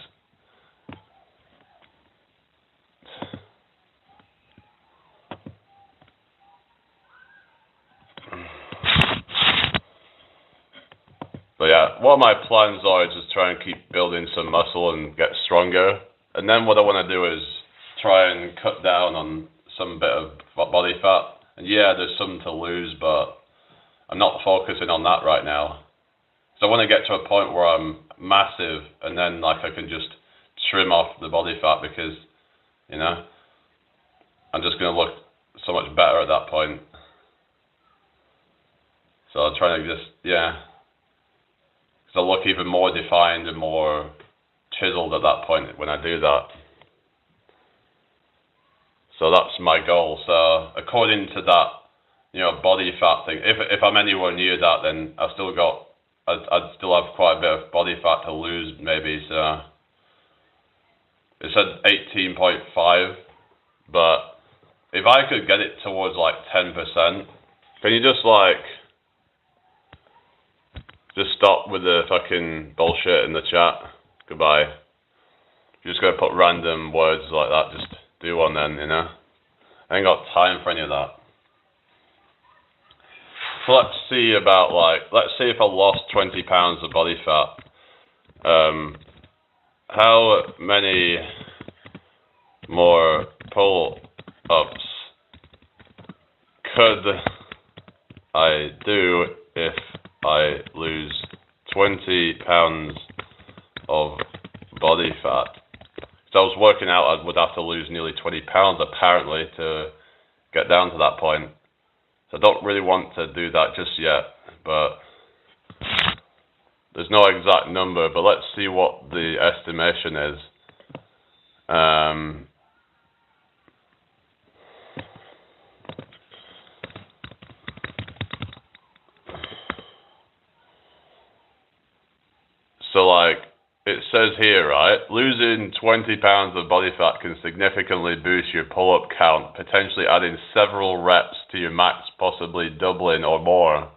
But yeah, one of my plans are is just try and keep building some muscle and get stronger. And then what I want to do is try and cut down on some bit of body fat. And yeah, there's some to lose, but I'm not focusing on that right now. So I want to get to a point where I'm massive and then like I can just trim off the body fat because, you know, I'm just going to look so much better at that point. So I'm trying to just, yeah. So I look even more defined and more chiseled at that point when I do that. So that's my goal. So according to that, body fat thing, if I'm anywhere near that, then I'd still have quite a bit of body fat to lose maybe. So it said 18.5, but if I could get it towards like 10%, can you just stop with the fucking bullshit in the chat? Goodbye. If you're just gonna put random words like that, just do one then, I ain't got time for any of that. So let's see if I lost 20 pounds of body fat. How many more pull-ups could I do if I lose 20 pounds of body fat? So I was working out I would have to lose nearly 20 pounds apparently to get down to that point. So I don't really want to do that just yet, but there's no exact number, but let's see what the estimation is. So it says here, right, losing 20 pounds of body fat can significantly boost your pull-up count, potentially adding several reps to your max, possibly doubling or more,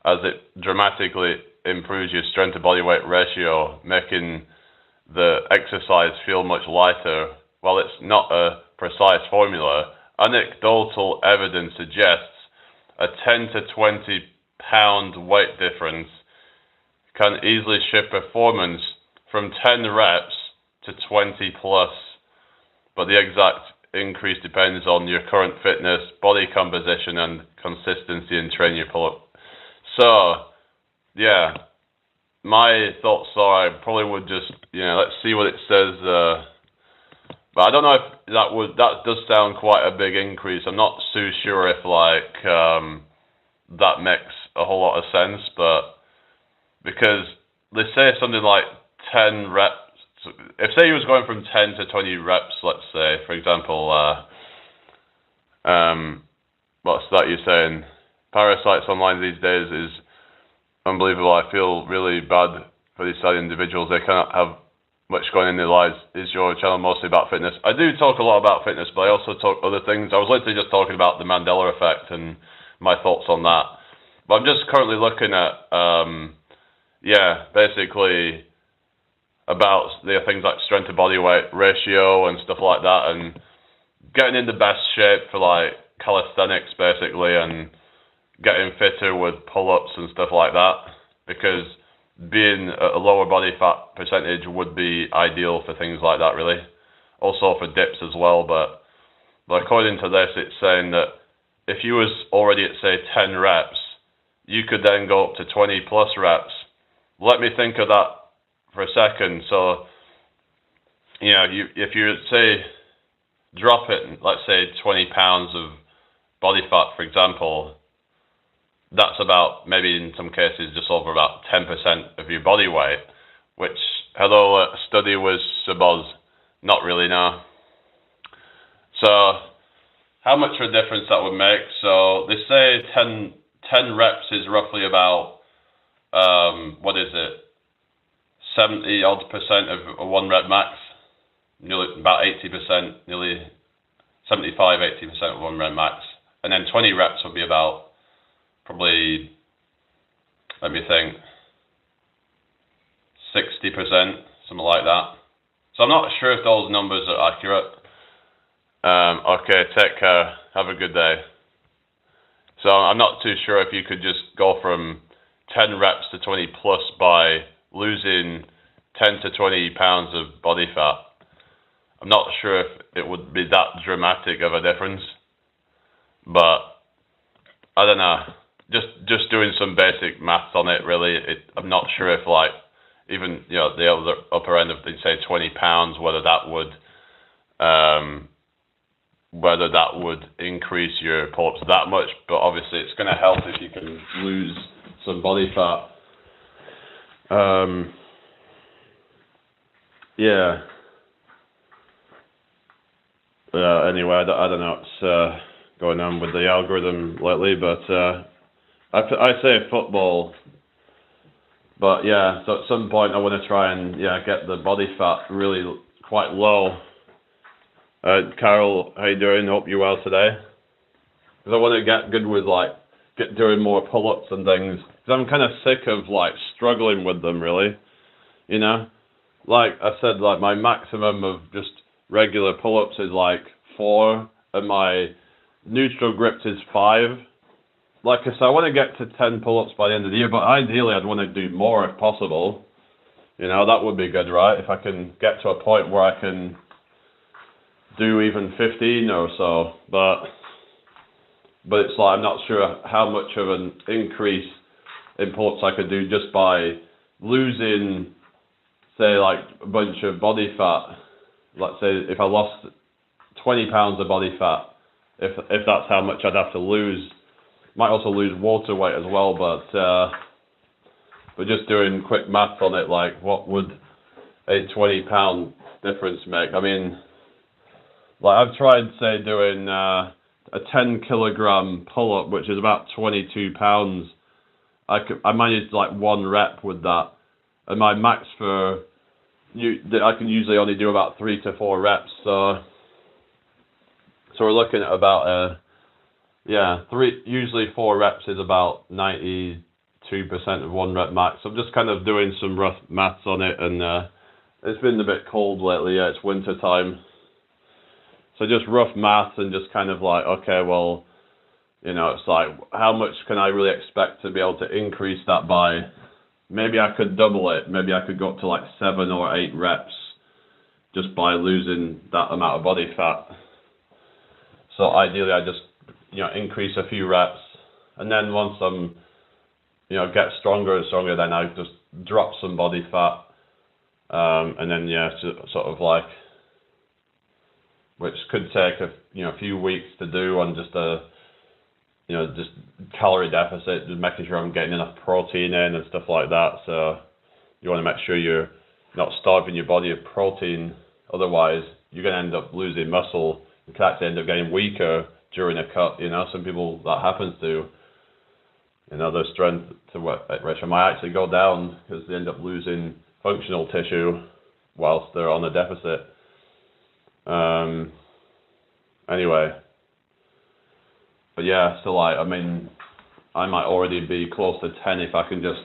as it dramatically improves your strength to body weight ratio, making the exercise feel much lighter. While it's not a precise formula, anecdotal evidence suggests a 10 to 20 pound weight difference can easily shift performance from 10 reps to 20 plus, but the exact increase depends on your current fitness, body composition, and consistency in training your pull-up. So, yeah, my thoughts are I probably would just, let's see what it says. But I don't know if that does sound quite a big increase. I'm not too sure if that makes a whole lot of sense, but because they say something like 10 reps. If say he was going from 10 to 20 reps, let's say, for example, what's that you're saying? Parasites online these days is unbelievable. I feel really bad for these sad individuals. They cannot have much going in their lives. Is your channel mostly about fitness? I do talk a lot about fitness, but I also talk other things. I was literally just talking about the Mandela effect and my thoughts on that. But I'm just currently looking at basically about the things like strength to body weight ratio and stuff like that, and getting in the best shape for calisthenics basically, and getting fitter with pull-ups and stuff like that, because being a lower body fat percentage would be ideal for things like that really. Also for dips as well, but according to this it's saying that if you was already at say 10 reps, you could then go up to 20 plus reps. Let me think of that for a second. So, if you say drop it, let's say 20 pounds of body fat, for example, that's about, maybe in some cases, just over about 10% of your body weight, which, hello, study was suppose, not really, no. So, how much of a difference that would make? So, they say 10 reps is roughly about, 70 odd percent of a 1 rep max, nearly about 80%, nearly 75, 80% of 1 rep max. And then 20 reps would be about probably, let me think, 60%, something like that. So I'm not sure if those numbers are accurate. Okay, take care. Have a good day. So I'm not too sure if you could just go from 10 reps to 20 plus by losing 10 to 20 pounds of body fat. I'm not sure if it would be that dramatic of a difference, but I don't know. Just doing some basic maths on it, really. I'm not sure if even the other upper end of say 20 pounds, whether that would whether that would increase your pull-ups that much, but obviously it's going to help if you can lose some body fat. Yeah. Anyway, I don't know what's going on with the algorithm lately, but I say football. But yeah, so at some point I want to try and get the body fat really quite low. Carol, how you doing? Hope you're well today. Because I want to get good with doing more pull-ups and things. Because I'm kind of sick of struggling with them really. You know, like I said, my maximum of just regular pull-ups is 4, and my neutral grips is 5. Like I said, I want to get to 10 pull-ups by the end of the year, but ideally I'd want to do more if possible. You know, that would be good, right? If I can get to a point where I can do even 15 or so, but it's I'm not sure how much of an increase in pull-ups I could do just by losing, say, a bunch of body fat. Let's say if I lost 20 pounds of body fat, if that's how much I'd have to lose. Might also lose water weight as well, but just doing quick math on it, what would a 20-pound difference make? I mean, I've tried, say, doing a 10-kilogram pull-up, which is about 22 pounds. I managed 1 rep with that, and my max I can usually only do about 3 to 4 reps. So we're looking at about usually 4 reps is about 92% of 1 rep max. I'm just kind of doing some rough maths on it, and it's been a bit cold lately. Yeah, it's winter time. So just rough maths and just kind of okay, well, it's how much can I really expect to be able to increase that by? Maybe I could double it. Maybe I could go up to 7 or 8 reps just by losing that amount of body fat. So ideally I just increase a few reps, and then once I'm get stronger and stronger, then I just drop some body fat, and then sort of which could take a few weeks to do on just a just calorie deficit, just making sure I'm getting enough protein in and stuff like that. So you want to make sure you're not starving your body of protein, otherwise you're going to end up losing muscle. You could actually end up getting weaker during a cut. Some people that happens to, their strength to ratio might actually go down because they end up losing functional tissue whilst they're on a deficit. Anyway, but yeah, so I mean, I might already be close to 10 if I can just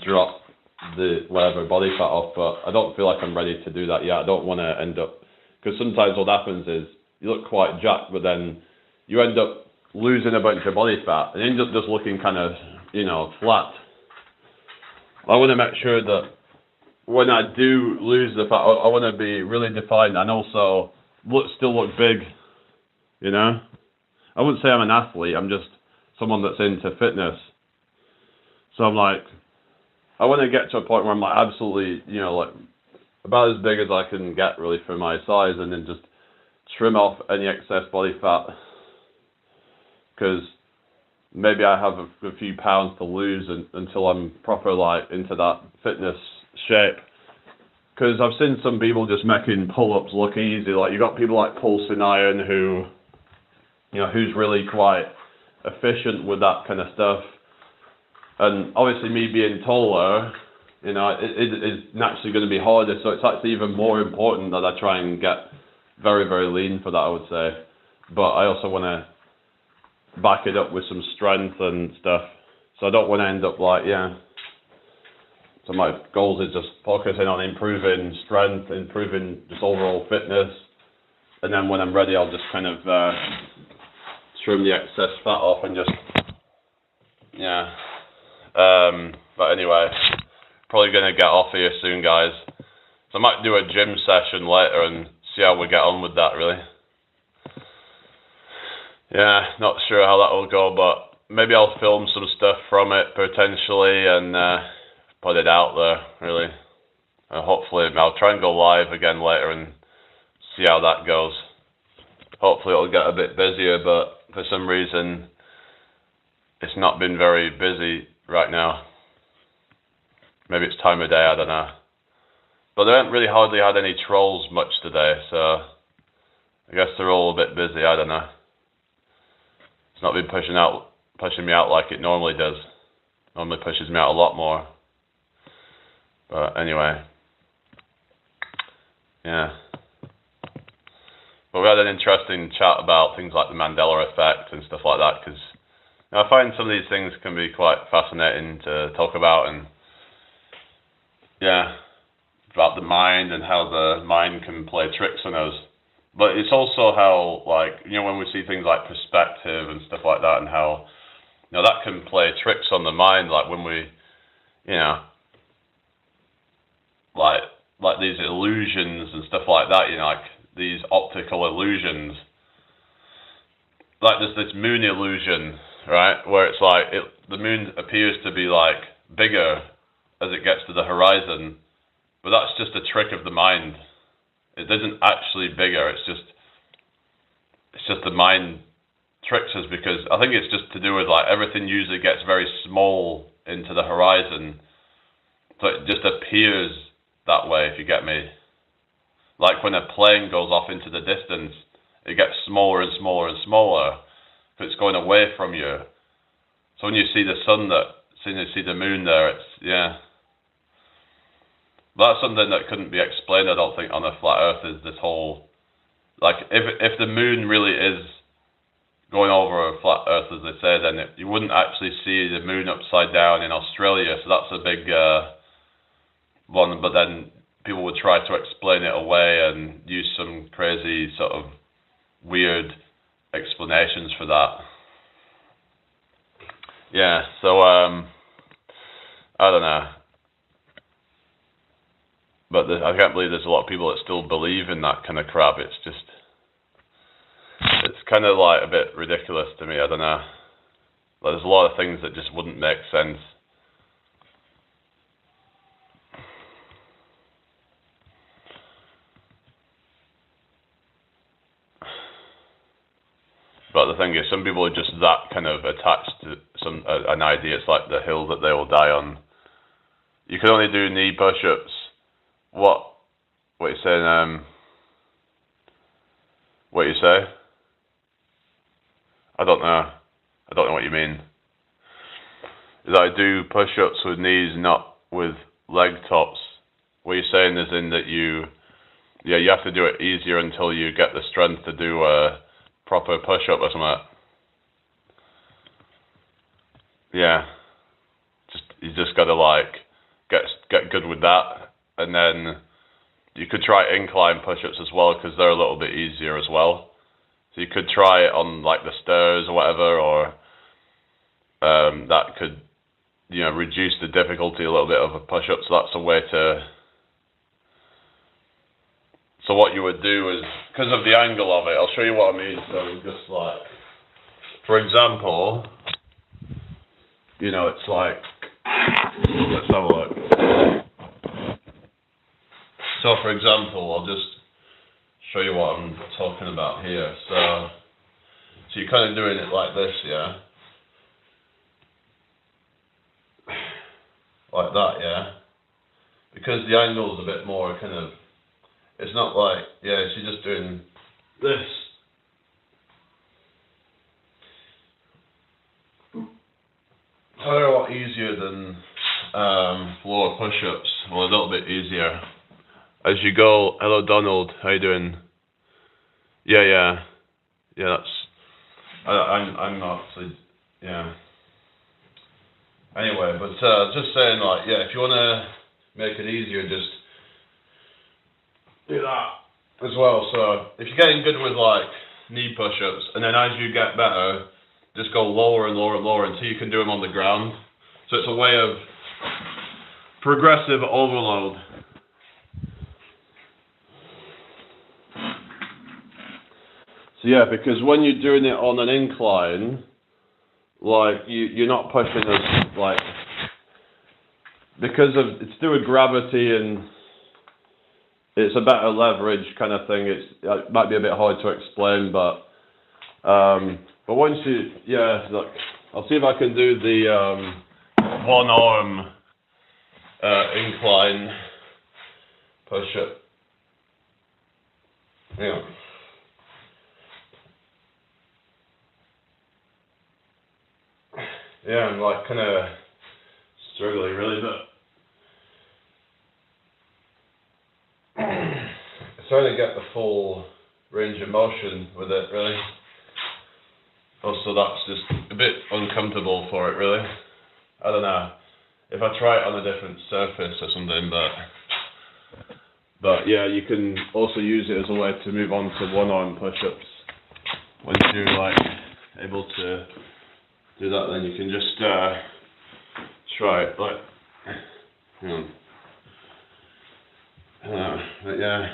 drop the whatever body fat off, but I don't feel like I'm ready to do that yet. I don't want to end up, because sometimes what happens is you look quite jacked, but then you end up losing a bunch of body fat and end up just looking kind of, flat. I want to make sure that when I do lose the fat, I want to be really defined and also still look big, I wouldn't say I'm an athlete, I'm just someone that's into fitness. So I'm I want to get to a point where I'm absolutely, about as big as I can get really for my size, and then just trim off any excess body fat, because maybe I have a few pounds to lose until I'm proper into that fitness shape. Because I've seen some people just making pull-ups look easy. You got people like Pulsing Iron who's really quite efficient with that kind of stuff. And obviously me being taller, it is naturally going to be harder. So it's actually even more important that I try and get very, very lean for that, I would say. But I also want to back it up with some strength and stuff. So I don't want to end up So my goals is just focusing on improving strength, improving just overall fitness. And then when I'm ready, I'll just kind of trim the excess fat off and just, but anyway, probably going to get off here soon, guys. So I might do a gym session later and see how we get on with that, really. Yeah, not sure how that will go, but maybe I'll film some stuff from it potentially and put it out there, really. Hopefully I'll try and go live again later and see how that goes. hopefully it'll get a bit busier, but for some reason it's not been very busy right now. Maybe it's time of day, I don't know. But they haven't really hardly had any trolls much today, so I guess they're all a bit busy, I don't know. It's not been pushing me out like it normally does. Normally pushes me out a lot more. But anyway. Yeah. But we had an interesting chat about things like the Mandela effect and stuff like that, because I find some of these things can be quite fascinating to talk about, and yeah, about the mind and how the mind can play tricks on us. But it's also how, like, when we see things like perspective and stuff like that, and how, that can play tricks on the mind, like when we, like these illusions and stuff like that, like these optical illusions. Like there's this moon illusion, right, where it's like the moon appears to be like bigger as it gets to the horizon, but that's just a trick of the mind. It isn't actually bigger. It's just the mind tricks us, because I think it's just to do with like everything usually gets very small into the horizon, so it just appears that way, if you get me. Like when a plane goes off into the distance, it gets smaller and smaller and smaller, because it's going away from you. So when you see the sun, you see the moon there, it's, that's something that couldn't be explained, I don't think, on a flat earth, is this whole, like, if the moon really is going over a flat earth, as they say, then you wouldn't actually see the moon upside down in Australia, so that's a big one, but then people would try to explain it away and use some crazy sort of weird explanations for that. Yeah, so I don't know. But I can't believe there's a lot of people that still believe in that kind of crap. It's kind of like a bit ridiculous to me, I don't know. Like, there's a lot of things that just wouldn't make sense. But the thing is, some people are just that kind of attached to an idea. It's like the hill that they will die on. You can only do knee push-ups. What you saying? What you say? I don't know. I don't know what you mean. Is that I do push-ups with knees, not with leg tops? What you're saying is in that you have to do it easier until you get the strength to do a proper push-up or something. Yeah. You just gotta like get good with that, and then you could try incline push-ups as well, because they're a little bit easier as well. So you could try it on like the stairs or whatever, or that could reduce the difficulty a little bit of a push-up. So that's a way to. So what you would do is, because of the angle of it, I'll show you what I mean. So just like, for example, it's like, let's have a look. So for example, I'll just show you what I'm talking about here. So you're kind of doing it like this, yeah? Like that, yeah? Because the angle is a bit more kind of, it's not like, so you're just doing this. It's a lot easier than floor push-ups. Well, a little bit easier. As you go, hello Donald, how you doing? Yeah, that's, I'm not, yeah. Anyway, but just saying, like, if you want to make it easier, just do that as well. So if you're getting good with like knee push-ups, and then as you get better, just go lower and lower and lower until you can do them on the ground. So it's a way of progressive overload. So because when you're doing it on an incline, like you're not pushing as like, because of it's to do with gravity, and it's a better leverage kind of thing. It might be a bit hard to explain, but once you, yeah, look, I'll see if I can do the one arm incline push-up. Yeah. Yeah, I'm like kind of struggling really, but trying to get the full range of motion with it, really. Also, that's just a bit uncomfortable for it, really. I don't know if I try it on a different surface or something, but yeah, you can also use it as a way to move on to one-arm push-ups. Once you're like able to do that, then you can just try it, like, but yeah.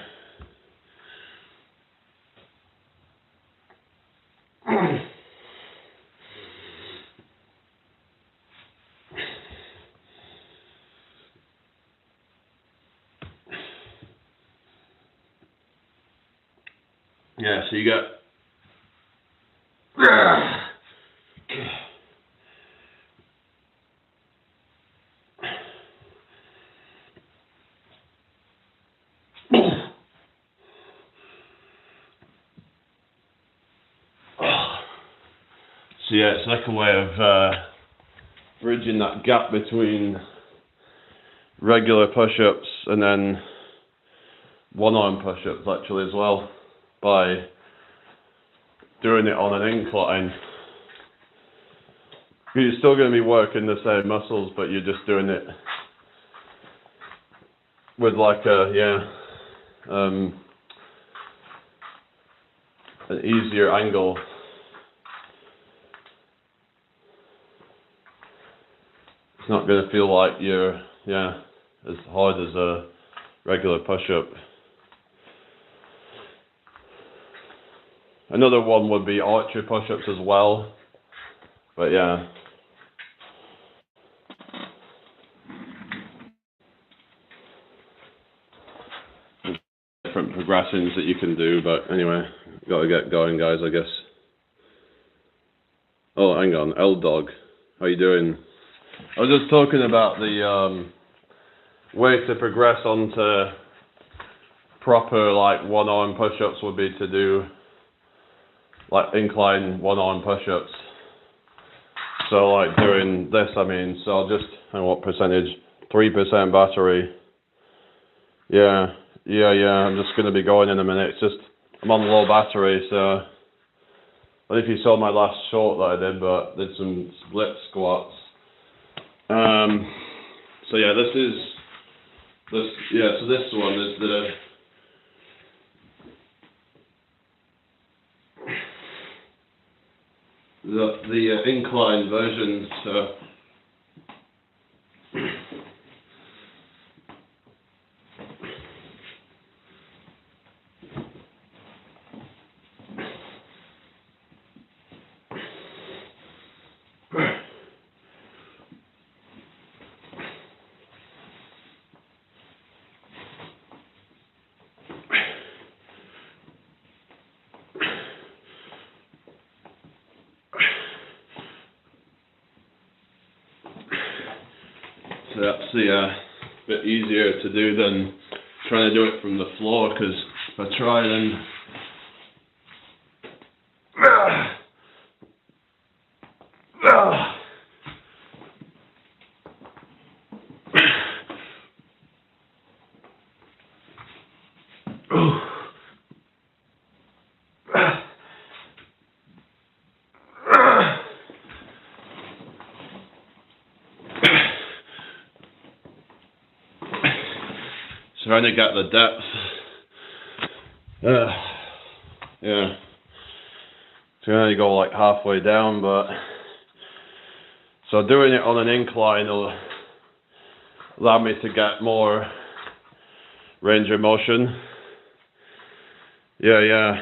Yeah, so you got so yeah, it's like a way of bridging that gap between regular push-ups and then one-arm push-ups actually as well, by doing it on an incline. You're still going to be working the same muscles, but you're just doing it with like an easier angle. It's not going to feel like you're as hard as a regular push-up. Another one would be archer push-ups as well, but yeah. Different progressions that you can do, but anyway, gotta get going, guys, I guess. Oh, hang on, L-Dog, how you doing? I was just talking about the way to progress onto proper like one-arm push-ups would be to do like incline one-arm push-ups. So like doing this, I mean, so I'll just, and what percentage? 3% battery. Yeah, I'm just going to be going in a minute. It's just, I'm on low battery, so I don't know if you saw my last short that I did, but did some split squats. So yeah, so this one is the incline version, so that's a bit easier to do than trying to do it from the floor, because if I try then trying to get the depth. Yeah. Trying to go like halfway down, but so doing it on an incline will allow me to get more range of motion. Yeah,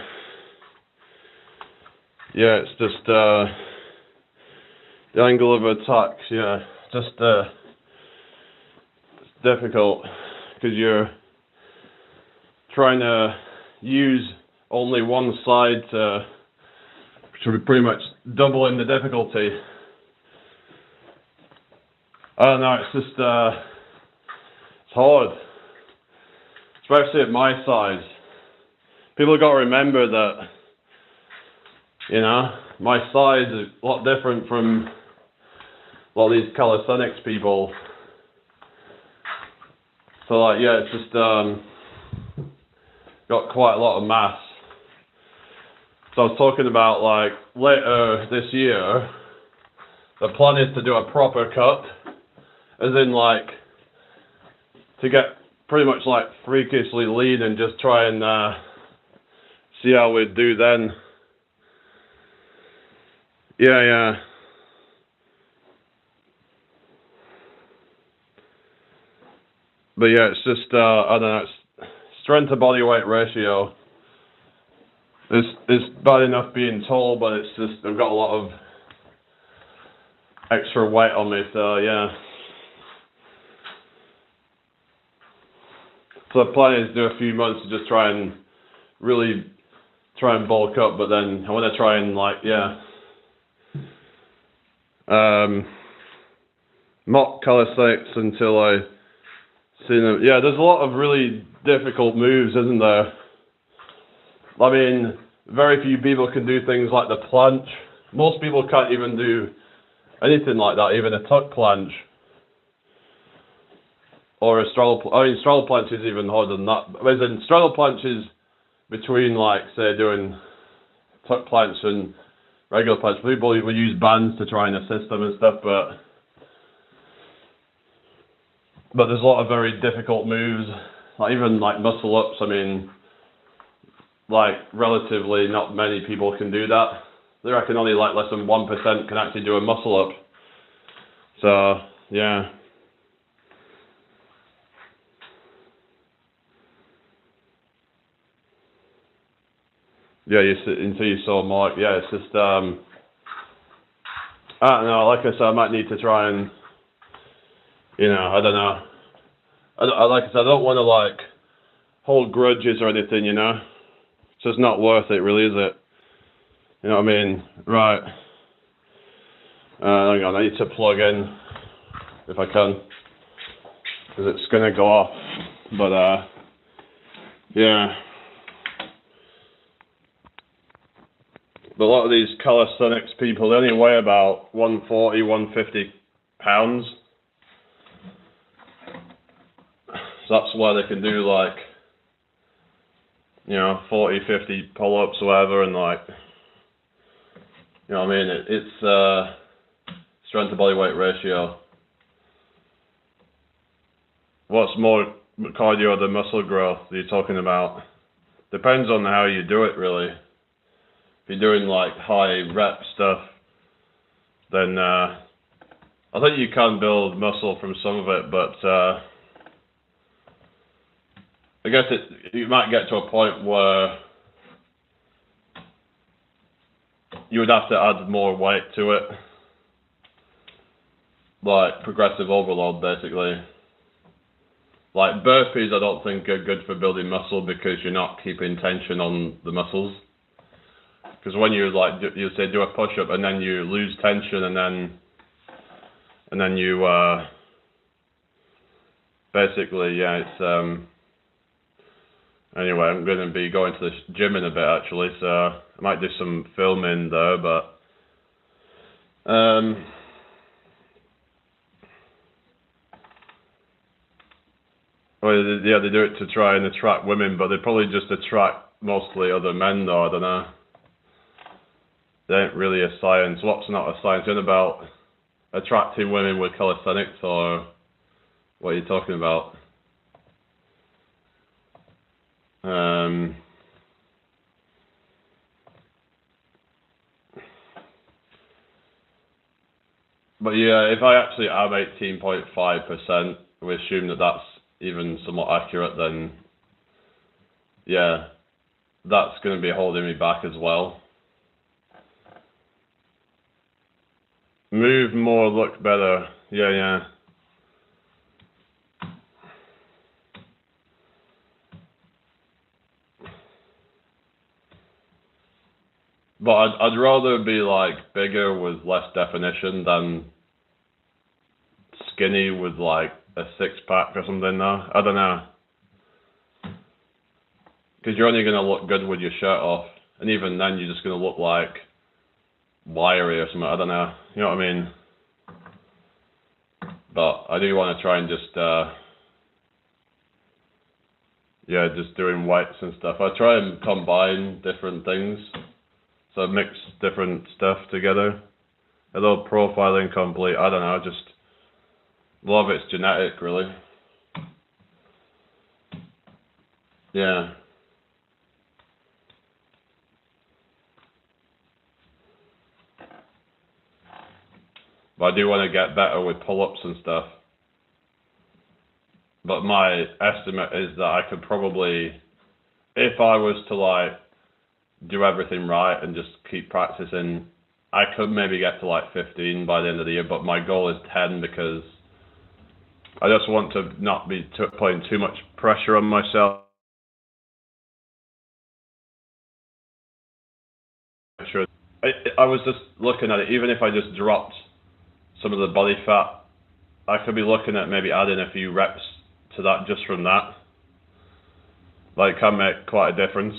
it's just the angle of attack. Yeah, just it's difficult because you're trying to use only one side to pretty much doubling the difficulty. I don't know, it's just, it's hard. Especially at my size. People have got to remember that, you know, my size is a lot different from a lot of these calisthenics people. So like, yeah, it's just, got quite a lot of mass. So I was talking about like later this year, the plan is to do a proper cut, as in like to get pretty much like freakishly lean and just try and see how we do then. Yeah. But yeah, it's just I don't know. It's strength to body weight ratio. It's bad enough being tall, but it's just I've got a lot of extra weight on me, so yeah. So the plan is to do a few months to just try and really try and bulk up, but then I want to try and like mock calisthenics until I see them. Yeah, there's a lot of really difficult moves, isn't there? I mean, very few people can do things like the planche. Most people can't even do anything like that, even a tuck planche. Or a straddle planche. I mean, straddle planche is even harder than that. As in, straddle planche is between, like, say, doing tuck planche and regular planche. People will use bands to try and assist them and stuff, but there's a lot of very difficult moves. Like, even, like, muscle ups, I mean, like, relatively not many people can do that. They reckon only, like, less than 1% can actually do a muscle up. So, yeah. Yeah, until you saw Mike. Yeah, it's just, I don't know, like I said, I might need to try and, you know, I don't know. Like I said, I don't want to, like, hold grudges or anything, you know? It's just not worth it, really, is it? You know what I mean? Right. Hang on, I need to plug in, if I can, because it's going to go off. But, yeah. But a lot of these calisthenics people, they only weigh about 140, 150 pounds. So that's why they can do like, you know, 40, 50 pull-ups or whatever, and like, you know what I mean? It's strength to body weight ratio. What's more cardio than muscle growth are you talking about? Depends on how you do it, really. If you're doing like high rep stuff, then I think you can build muscle from some of it, but I guess you might get to a point where you would have to add more weight to it, like progressive overload, basically. Like burpees, I don't think are good for building muscle because you're not keeping tension on the muscles. Because when you like you say do a push-up and then you lose tension and then you basically, yeah, it's anyway, I'm going to be going to the gym in a bit actually, so I might do some filming there, but well, yeah, they do it to try and attract women, but they probably just attract mostly other men though, I don't know. They ain't really a science. What's not a science? It's about attracting women with calisthenics, or what are you talking about? But yeah, if I actually am 18.5%, we assume that that's even somewhat accurate, then yeah, that's going to be holding me back as well. Move more, look better. Yeah. But I'd rather be like bigger with less definition than skinny with like a 6-pack or something now. I don't know. Because you're only going to look good with your shirt off. And even then you're just going to look like wiry or something. I don't know. You know what I mean? But I do want to try and just, just doing weights and stuff. I try and combine different things. So mix different stuff together. Although profiling complete, I don't know, just a lot of it's genetic, really. Yeah. But I do want to get better with pull-ups and stuff. But my estimate is that I could probably, if I was to like do everything right and just keep practicing, I could maybe get to like 15 by the end of the year, but my goal is 10 because I just want to not be putting too much pressure on myself. Sure. I was just looking at it, even if I just dropped some of the body fat, I could be looking at maybe adding a few reps to that just from that. Like, can make quite a difference.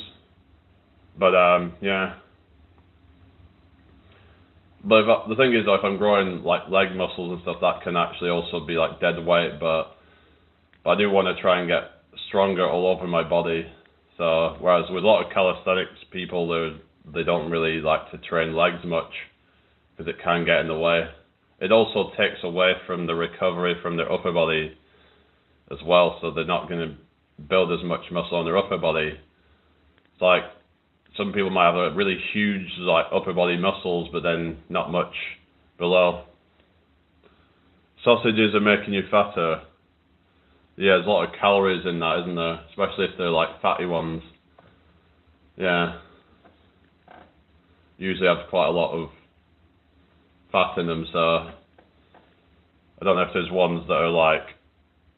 But yeah. But the thing is, if I'm growing like leg muscles and stuff, that can actually also be like dead weight. But I do want to try and get stronger all over my body. So whereas with a lot of calisthenics people, they don't really like to train legs much because it can get in the way. It also takes away from the recovery from their upper body as well. So they're not going to build as much muscle on their upper body. It's like some people might have a really huge like upper body muscles, but then not much below. Sausages are making you fatter. Yeah, there's a lot of calories in that, isn't there? Especially if they're like fatty ones. Yeah. Usually have quite a lot of fat in them, so I don't know if there's ones that are like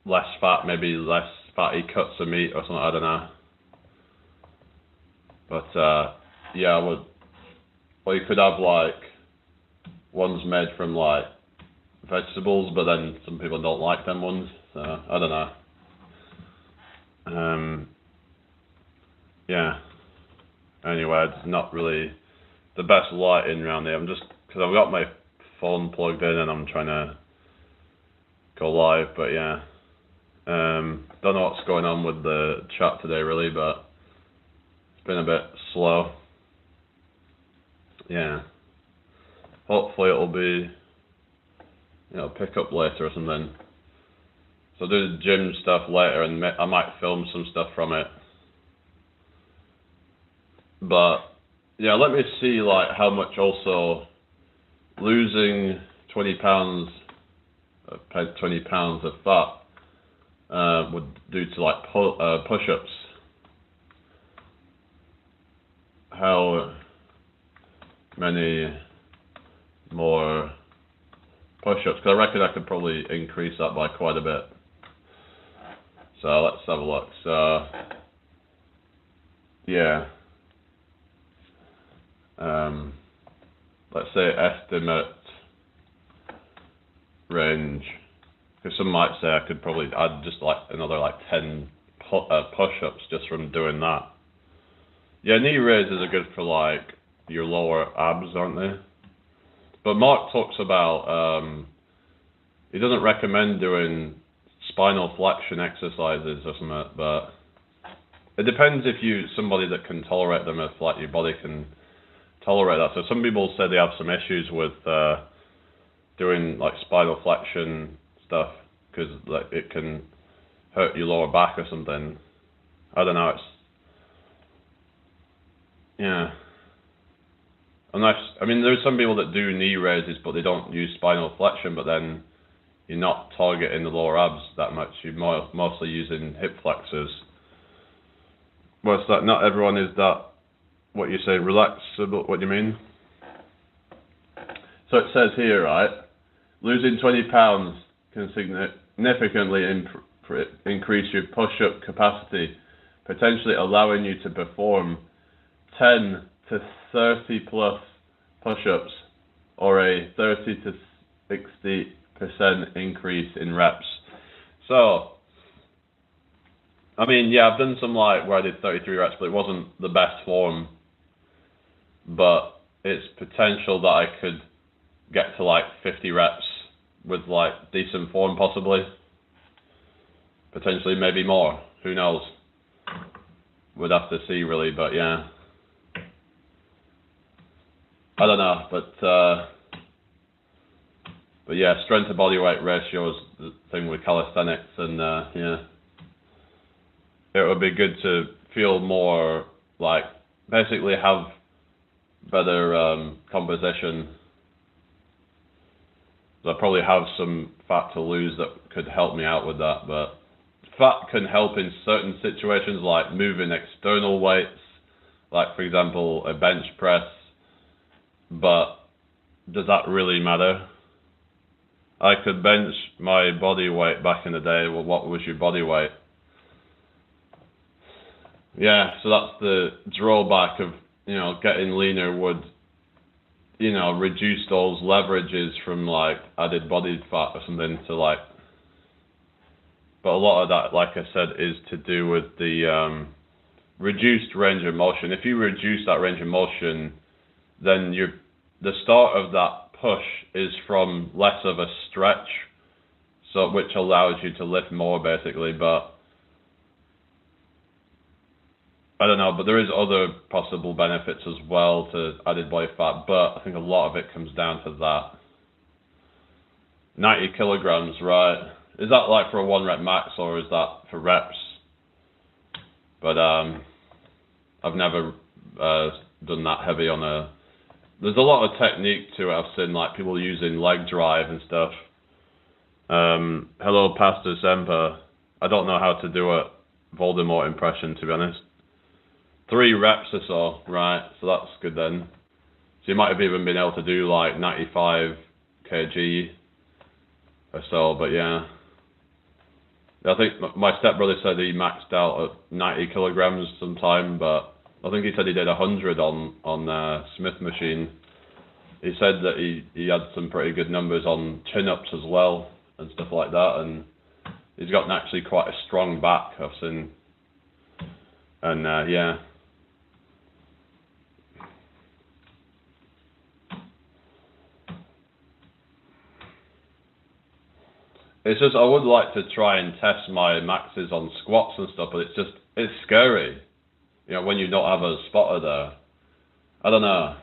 less fat, maybe less fatty cuts of meat or something, I don't know. But yeah, I would, or you could have like ones made from like vegetables, but then some people don't like them ones, so I don't know. Yeah. Anyway, it's not really the best lighting around here. I'm just, because I've got my phone plugged in and I'm trying to go live, but yeah. Don't know what's going on with the chat today really, but it's been a bit slow. Yeah. Hopefully it'll be, pick up later or something. So I'll do the gym stuff later and I might film some stuff from it. But yeah, let me see like how much also losing 20 pounds of fat would do to like push-ups. How many more push-ups? Because I reckon I could probably increase that by quite a bit. So let's have a look. So yeah. Let's say estimate range, because some might say I could probably add just like another like 10 push-ups just from doing that. Yeah, knee raises are good for like your lower abs, aren't they? But Mark talks about, he doesn't recommend doing spinal flexion exercises or something, but it depends if you somebody that can tolerate them, if like your body can tolerate that. So some people say they have some issues with doing like spinal flexion stuff because like it can hurt your lower back or something. I don't know. It's yeah. Unless there's some people that do knee raises but they don't use spinal flexion, but then you're not targeting the lower abs that much. You're mostly using hip flexors. What's that? Not everyone is that. What you say, relaxable, what do you mean? So it says here, right, losing 20 pounds can significantly increase your push-up capacity, potentially allowing you to perform 10 to 30 plus push-ups, or a 30 to 60% increase in reps. So, I mean, yeah, I've done some like where I did 33 reps, but it wasn't the best form. But it's potential that I could get to like 50 reps with like decent form, possibly. Potentially, maybe more. Who knows? We'd have to see, really. But yeah, I don't know. But yeah, strength to body weight ratio is the thing with calisthenics, and yeah, it would be good to feel more like basically have better composition. I probably have some fat to lose that could help me out with that, but fat can help in certain situations, like moving external weights, like for example a bench press, but does that really matter? I could bench my body weight back in the day. Well, what was your body weight? Yeah, so that's the drawback of, you know, getting leaner would, you know, reduce those leverages from like added body fat or something to like, but a lot of that, like I said, is to do with the reduced range of motion. If you reduce that range of motion, then the start of that push is from less of a stretch, so which allows you to lift more basically. But I don't know, but there is other possible benefits as well to added body fat, but I think a lot of it comes down to that. 90 kilograms, right? Is that like for a 1 rep max, or is that for reps? But I've never done that heavy on a... There's a lot of technique to it. I've seen like people using leg drive and stuff. Hello, Pastor Semper. I don't know how to do a Voldemort impression, to be honest. 3 reps or so, right? So that's good then. So you might have even been able to do like 95 kg or so, but yeah. I think my stepbrother said he maxed out at 90 kilograms sometime, but I think he said he did 100 on Smith machine. He said that he had some pretty good numbers on chin-ups as well and stuff like that, and he's got actually quite a strong back, I've seen. And yeah. It's just, I would like to try and test my maxes on squats and stuff, but it's scary. You know, when you don't have a spotter there. I don't know.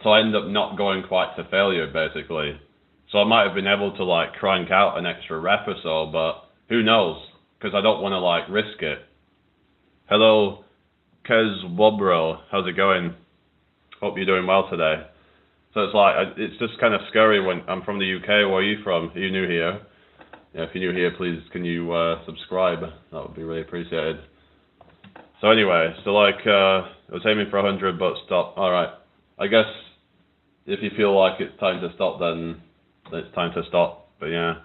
So I end up not going quite to failure, basically. So I might have been able to, like, crank out an extra rep or so, but who knows? Because I don't want to, like, risk it. Hello, Kez Wobro. How's it going? Hope you're doing well today. So it's like, it's just kind of scary when I'm from the UK. Where are you from? Are you new here? Yeah, if you're new here, please can you subscribe? That would be really appreciated. So anyway, so like I was aiming for 100, but stop. All right. I guess if you feel like it's time to stop, then it's time to stop. But yeah,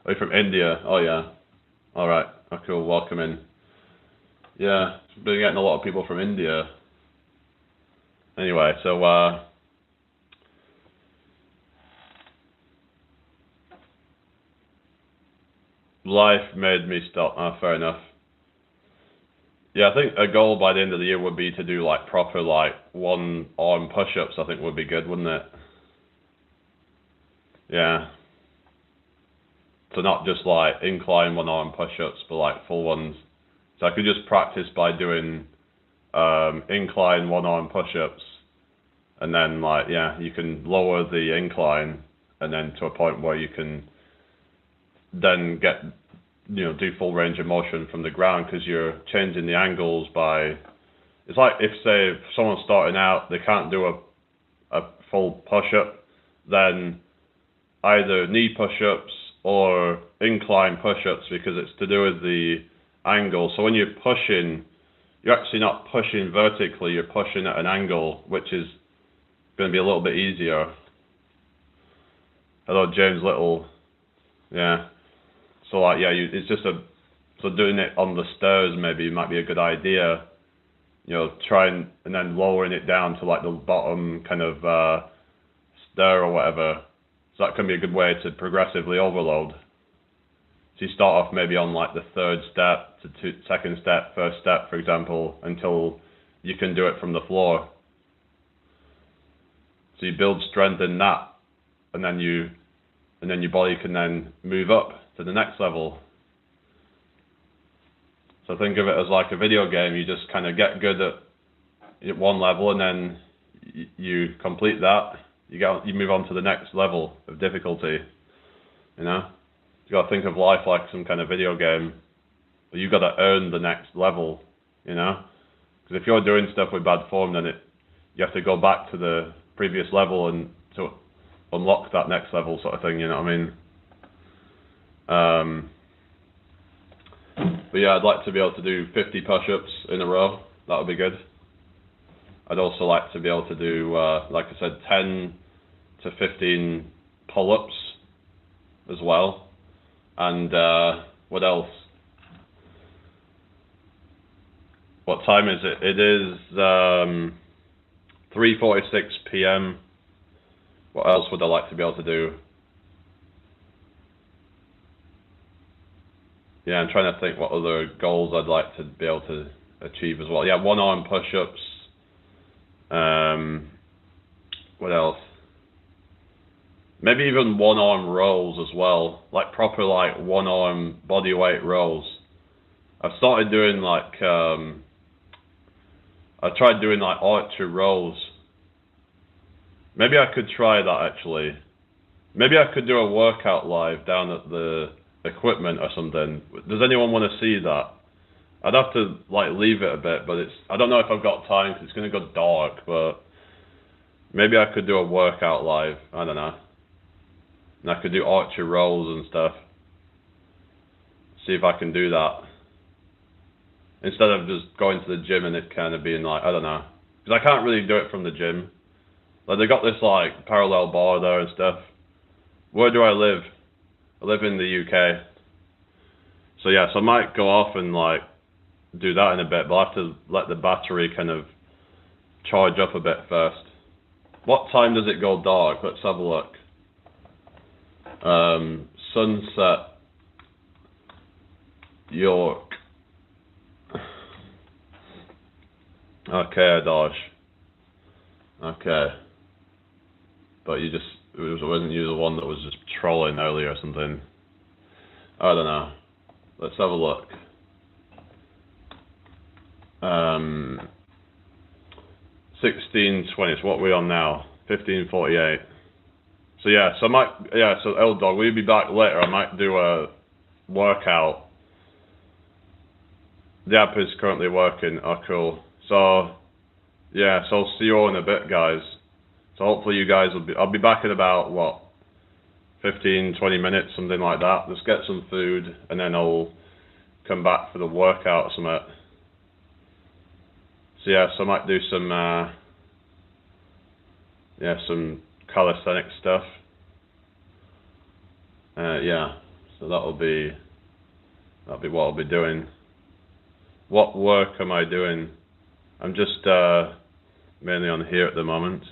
are you from India? Oh yeah. All right. Oh, cool. Welcome in. Yeah, been getting a lot of people from India. Anyway, so life made me stop. Fair enough. Yeah, I think a goal by the end of the year would be to do like proper like 1 arm push-ups. I think would be good, wouldn't it? Yeah. So not just like incline 1 arm push-ups, but like full ones. So I could just practice by doing incline 1 arm push-ups, and then like, yeah, you can lower the incline, and then to a point where you can then get, you know, do full range of motion from the ground, because you're changing the angles by, it's like if, say, if someone's starting out, they can't do a full push-up, then either knee push-ups or incline push-ups, because it's to do with the angle. So when you're pushing, you're actually not pushing vertically, you're pushing at an angle, which is going to be a little bit easier. Hello, James Little. Yeah. So like, yeah, it's just so doing it on the stairs maybe might be a good idea, you know, trying and then lowering it down to like the bottom kind of stir or whatever. So that can be a good way to progressively overload. So you start off maybe on like the third step to second step, first step, for example, until you can do it from the floor. So you build strength in that, and then your body can then move up to the next level. So think of it as like a video game. You just kind of get good at one level, and then you complete that. You move on to the next level of difficulty. You know, you got to think of life like some kind of video game. But you got to earn the next level. You know, because if you're doing stuff with bad form, then you have to go back to the previous level and to unlock that next level, sort of thing. You know what I mean? But yeah, I'd like to be able to do 50 push-ups in a row. That would be good. I'd also like to be able to do, like I said, 10 to 15 pull-ups as well. And what else? What time is it? It is 3:46 p.m. What else would I like to be able to do? Yeah, I'm trying to think what other goals I'd like to be able to achieve as well. Yeah, one-arm push-ups. What else? Maybe even one-arm rows as well, like proper like one-arm body weight rows. I've started doing like I tried doing like archer rows. Maybe I could try that actually. Maybe I could do a workout live down at the equipment or something. Does anyone want to see that? I'd have to like leave it a bit, but I don't know if I've got time because it's going to go dark, but maybe I could do a workout live. I don't know. And I could do archer rows and stuff. See if I can do that. Instead of just going to the gym and it kind of being like, I don't know. Because I can't really do it from the gym. Like they got this like parallel bar there and stuff. Where do I live? I live in the UK. So yeah, so I might go off and like do that in a bit, but I'll have to let the battery kind of charge up a bit first. What time does it go dark? Let's have a look. Sunset, York. Okay, Adosh. Okay. But wasn't you the one that was just trolling earlier or something? I don't know. Let's have a look. 16:20. So what are we on now? 15:48. So yeah. So L Dog, we'll be back later. I might do a workout. The app is currently working. Oh, cool. So yeah. So I'll see you all in a bit, guys. So hopefully you guys I'll be back in about, what, 15, 20 minutes, something like that. Let's get some food, and then I'll come back for the workout or something. So yeah, so I might do some calisthenic stuff. Yeah, so that'll be what I'll be doing. What work am I doing? I'm just mainly on here at the moment.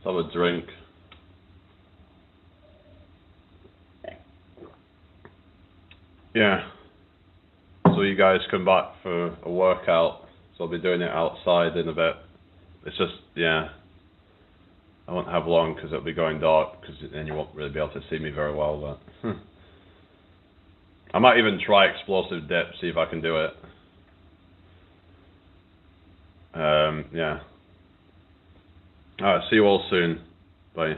Let's have a drink. Yeah. So you guys come back for a workout. So I'll be doing it outside in a bit. It's just, yeah. I won't have long because it'll be going dark, because then you won't really be able to see me very well. But I might even try explosive dip, see if I can do it. Yeah. Alright, see you all soon. Bye.